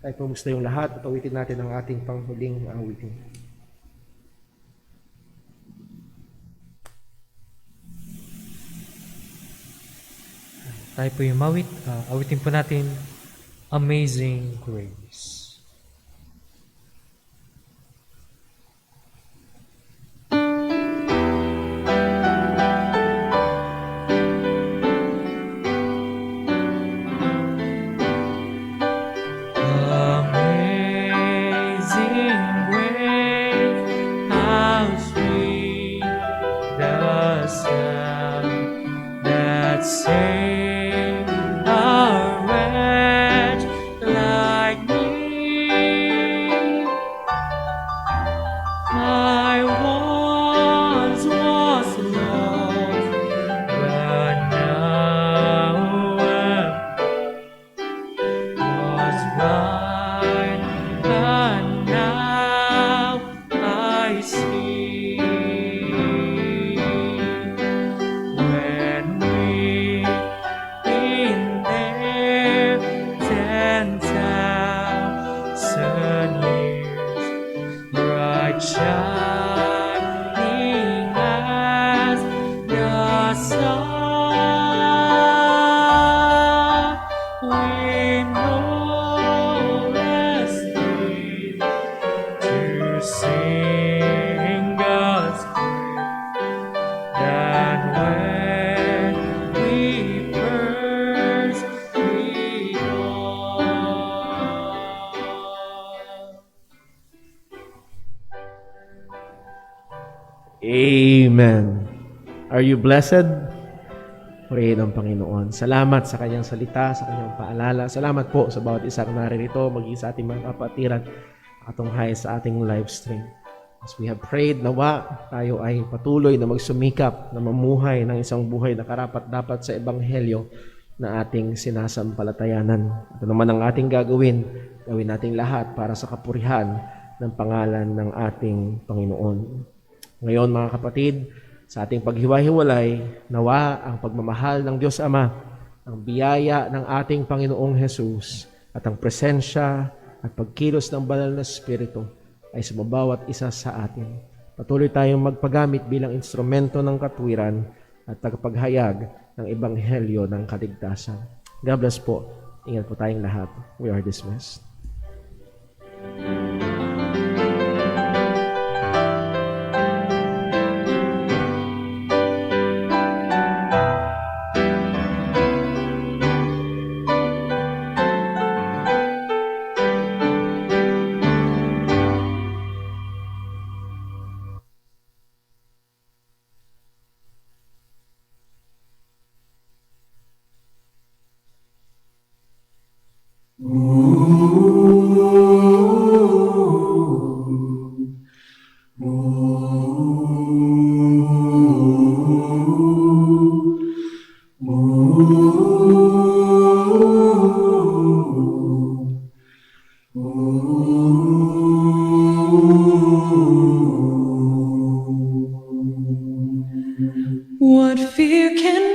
Tayo pumusta yung lahat at awitin natin ang ating panghuling awitin. Tayo po yung mawit. Awitin po natin Amazing Grace. Amen. Are you blessed? Purihin ang Panginoon. Salamat sa kanyang salita, sa kanyang paalala. Salamat po sa bawat isang naririto, maging sa ating mga kapatiran, katunghay sa ating live stream. As we have prayed, nawa tayo ay patuloy na magsumikap, na mamuhay ng isang buhay na karapat-dapat sa Ebanghelyo na ating sinasampalatayanan. Ito naman ang ating gagawin nating lahat para sa kapurihan ng pangalan ng ating Panginoon. Ngayon mga kapatid, sa ating paghiwa-hiwalay, nawa ang pagmamahal ng Diyos Ama, ang biyaya ng ating Panginoong Hesus, at ang presensya at pagkilos ng banal na Espiritu ay sa bawat isa sa atin. Patuloy tayong magpagamit bilang instrumento ng katwiran at tagapaghayag ng Ebanghelyo ng kaligtasan. God bless po. Ingat po tayong lahat. We are dismissed. What fear can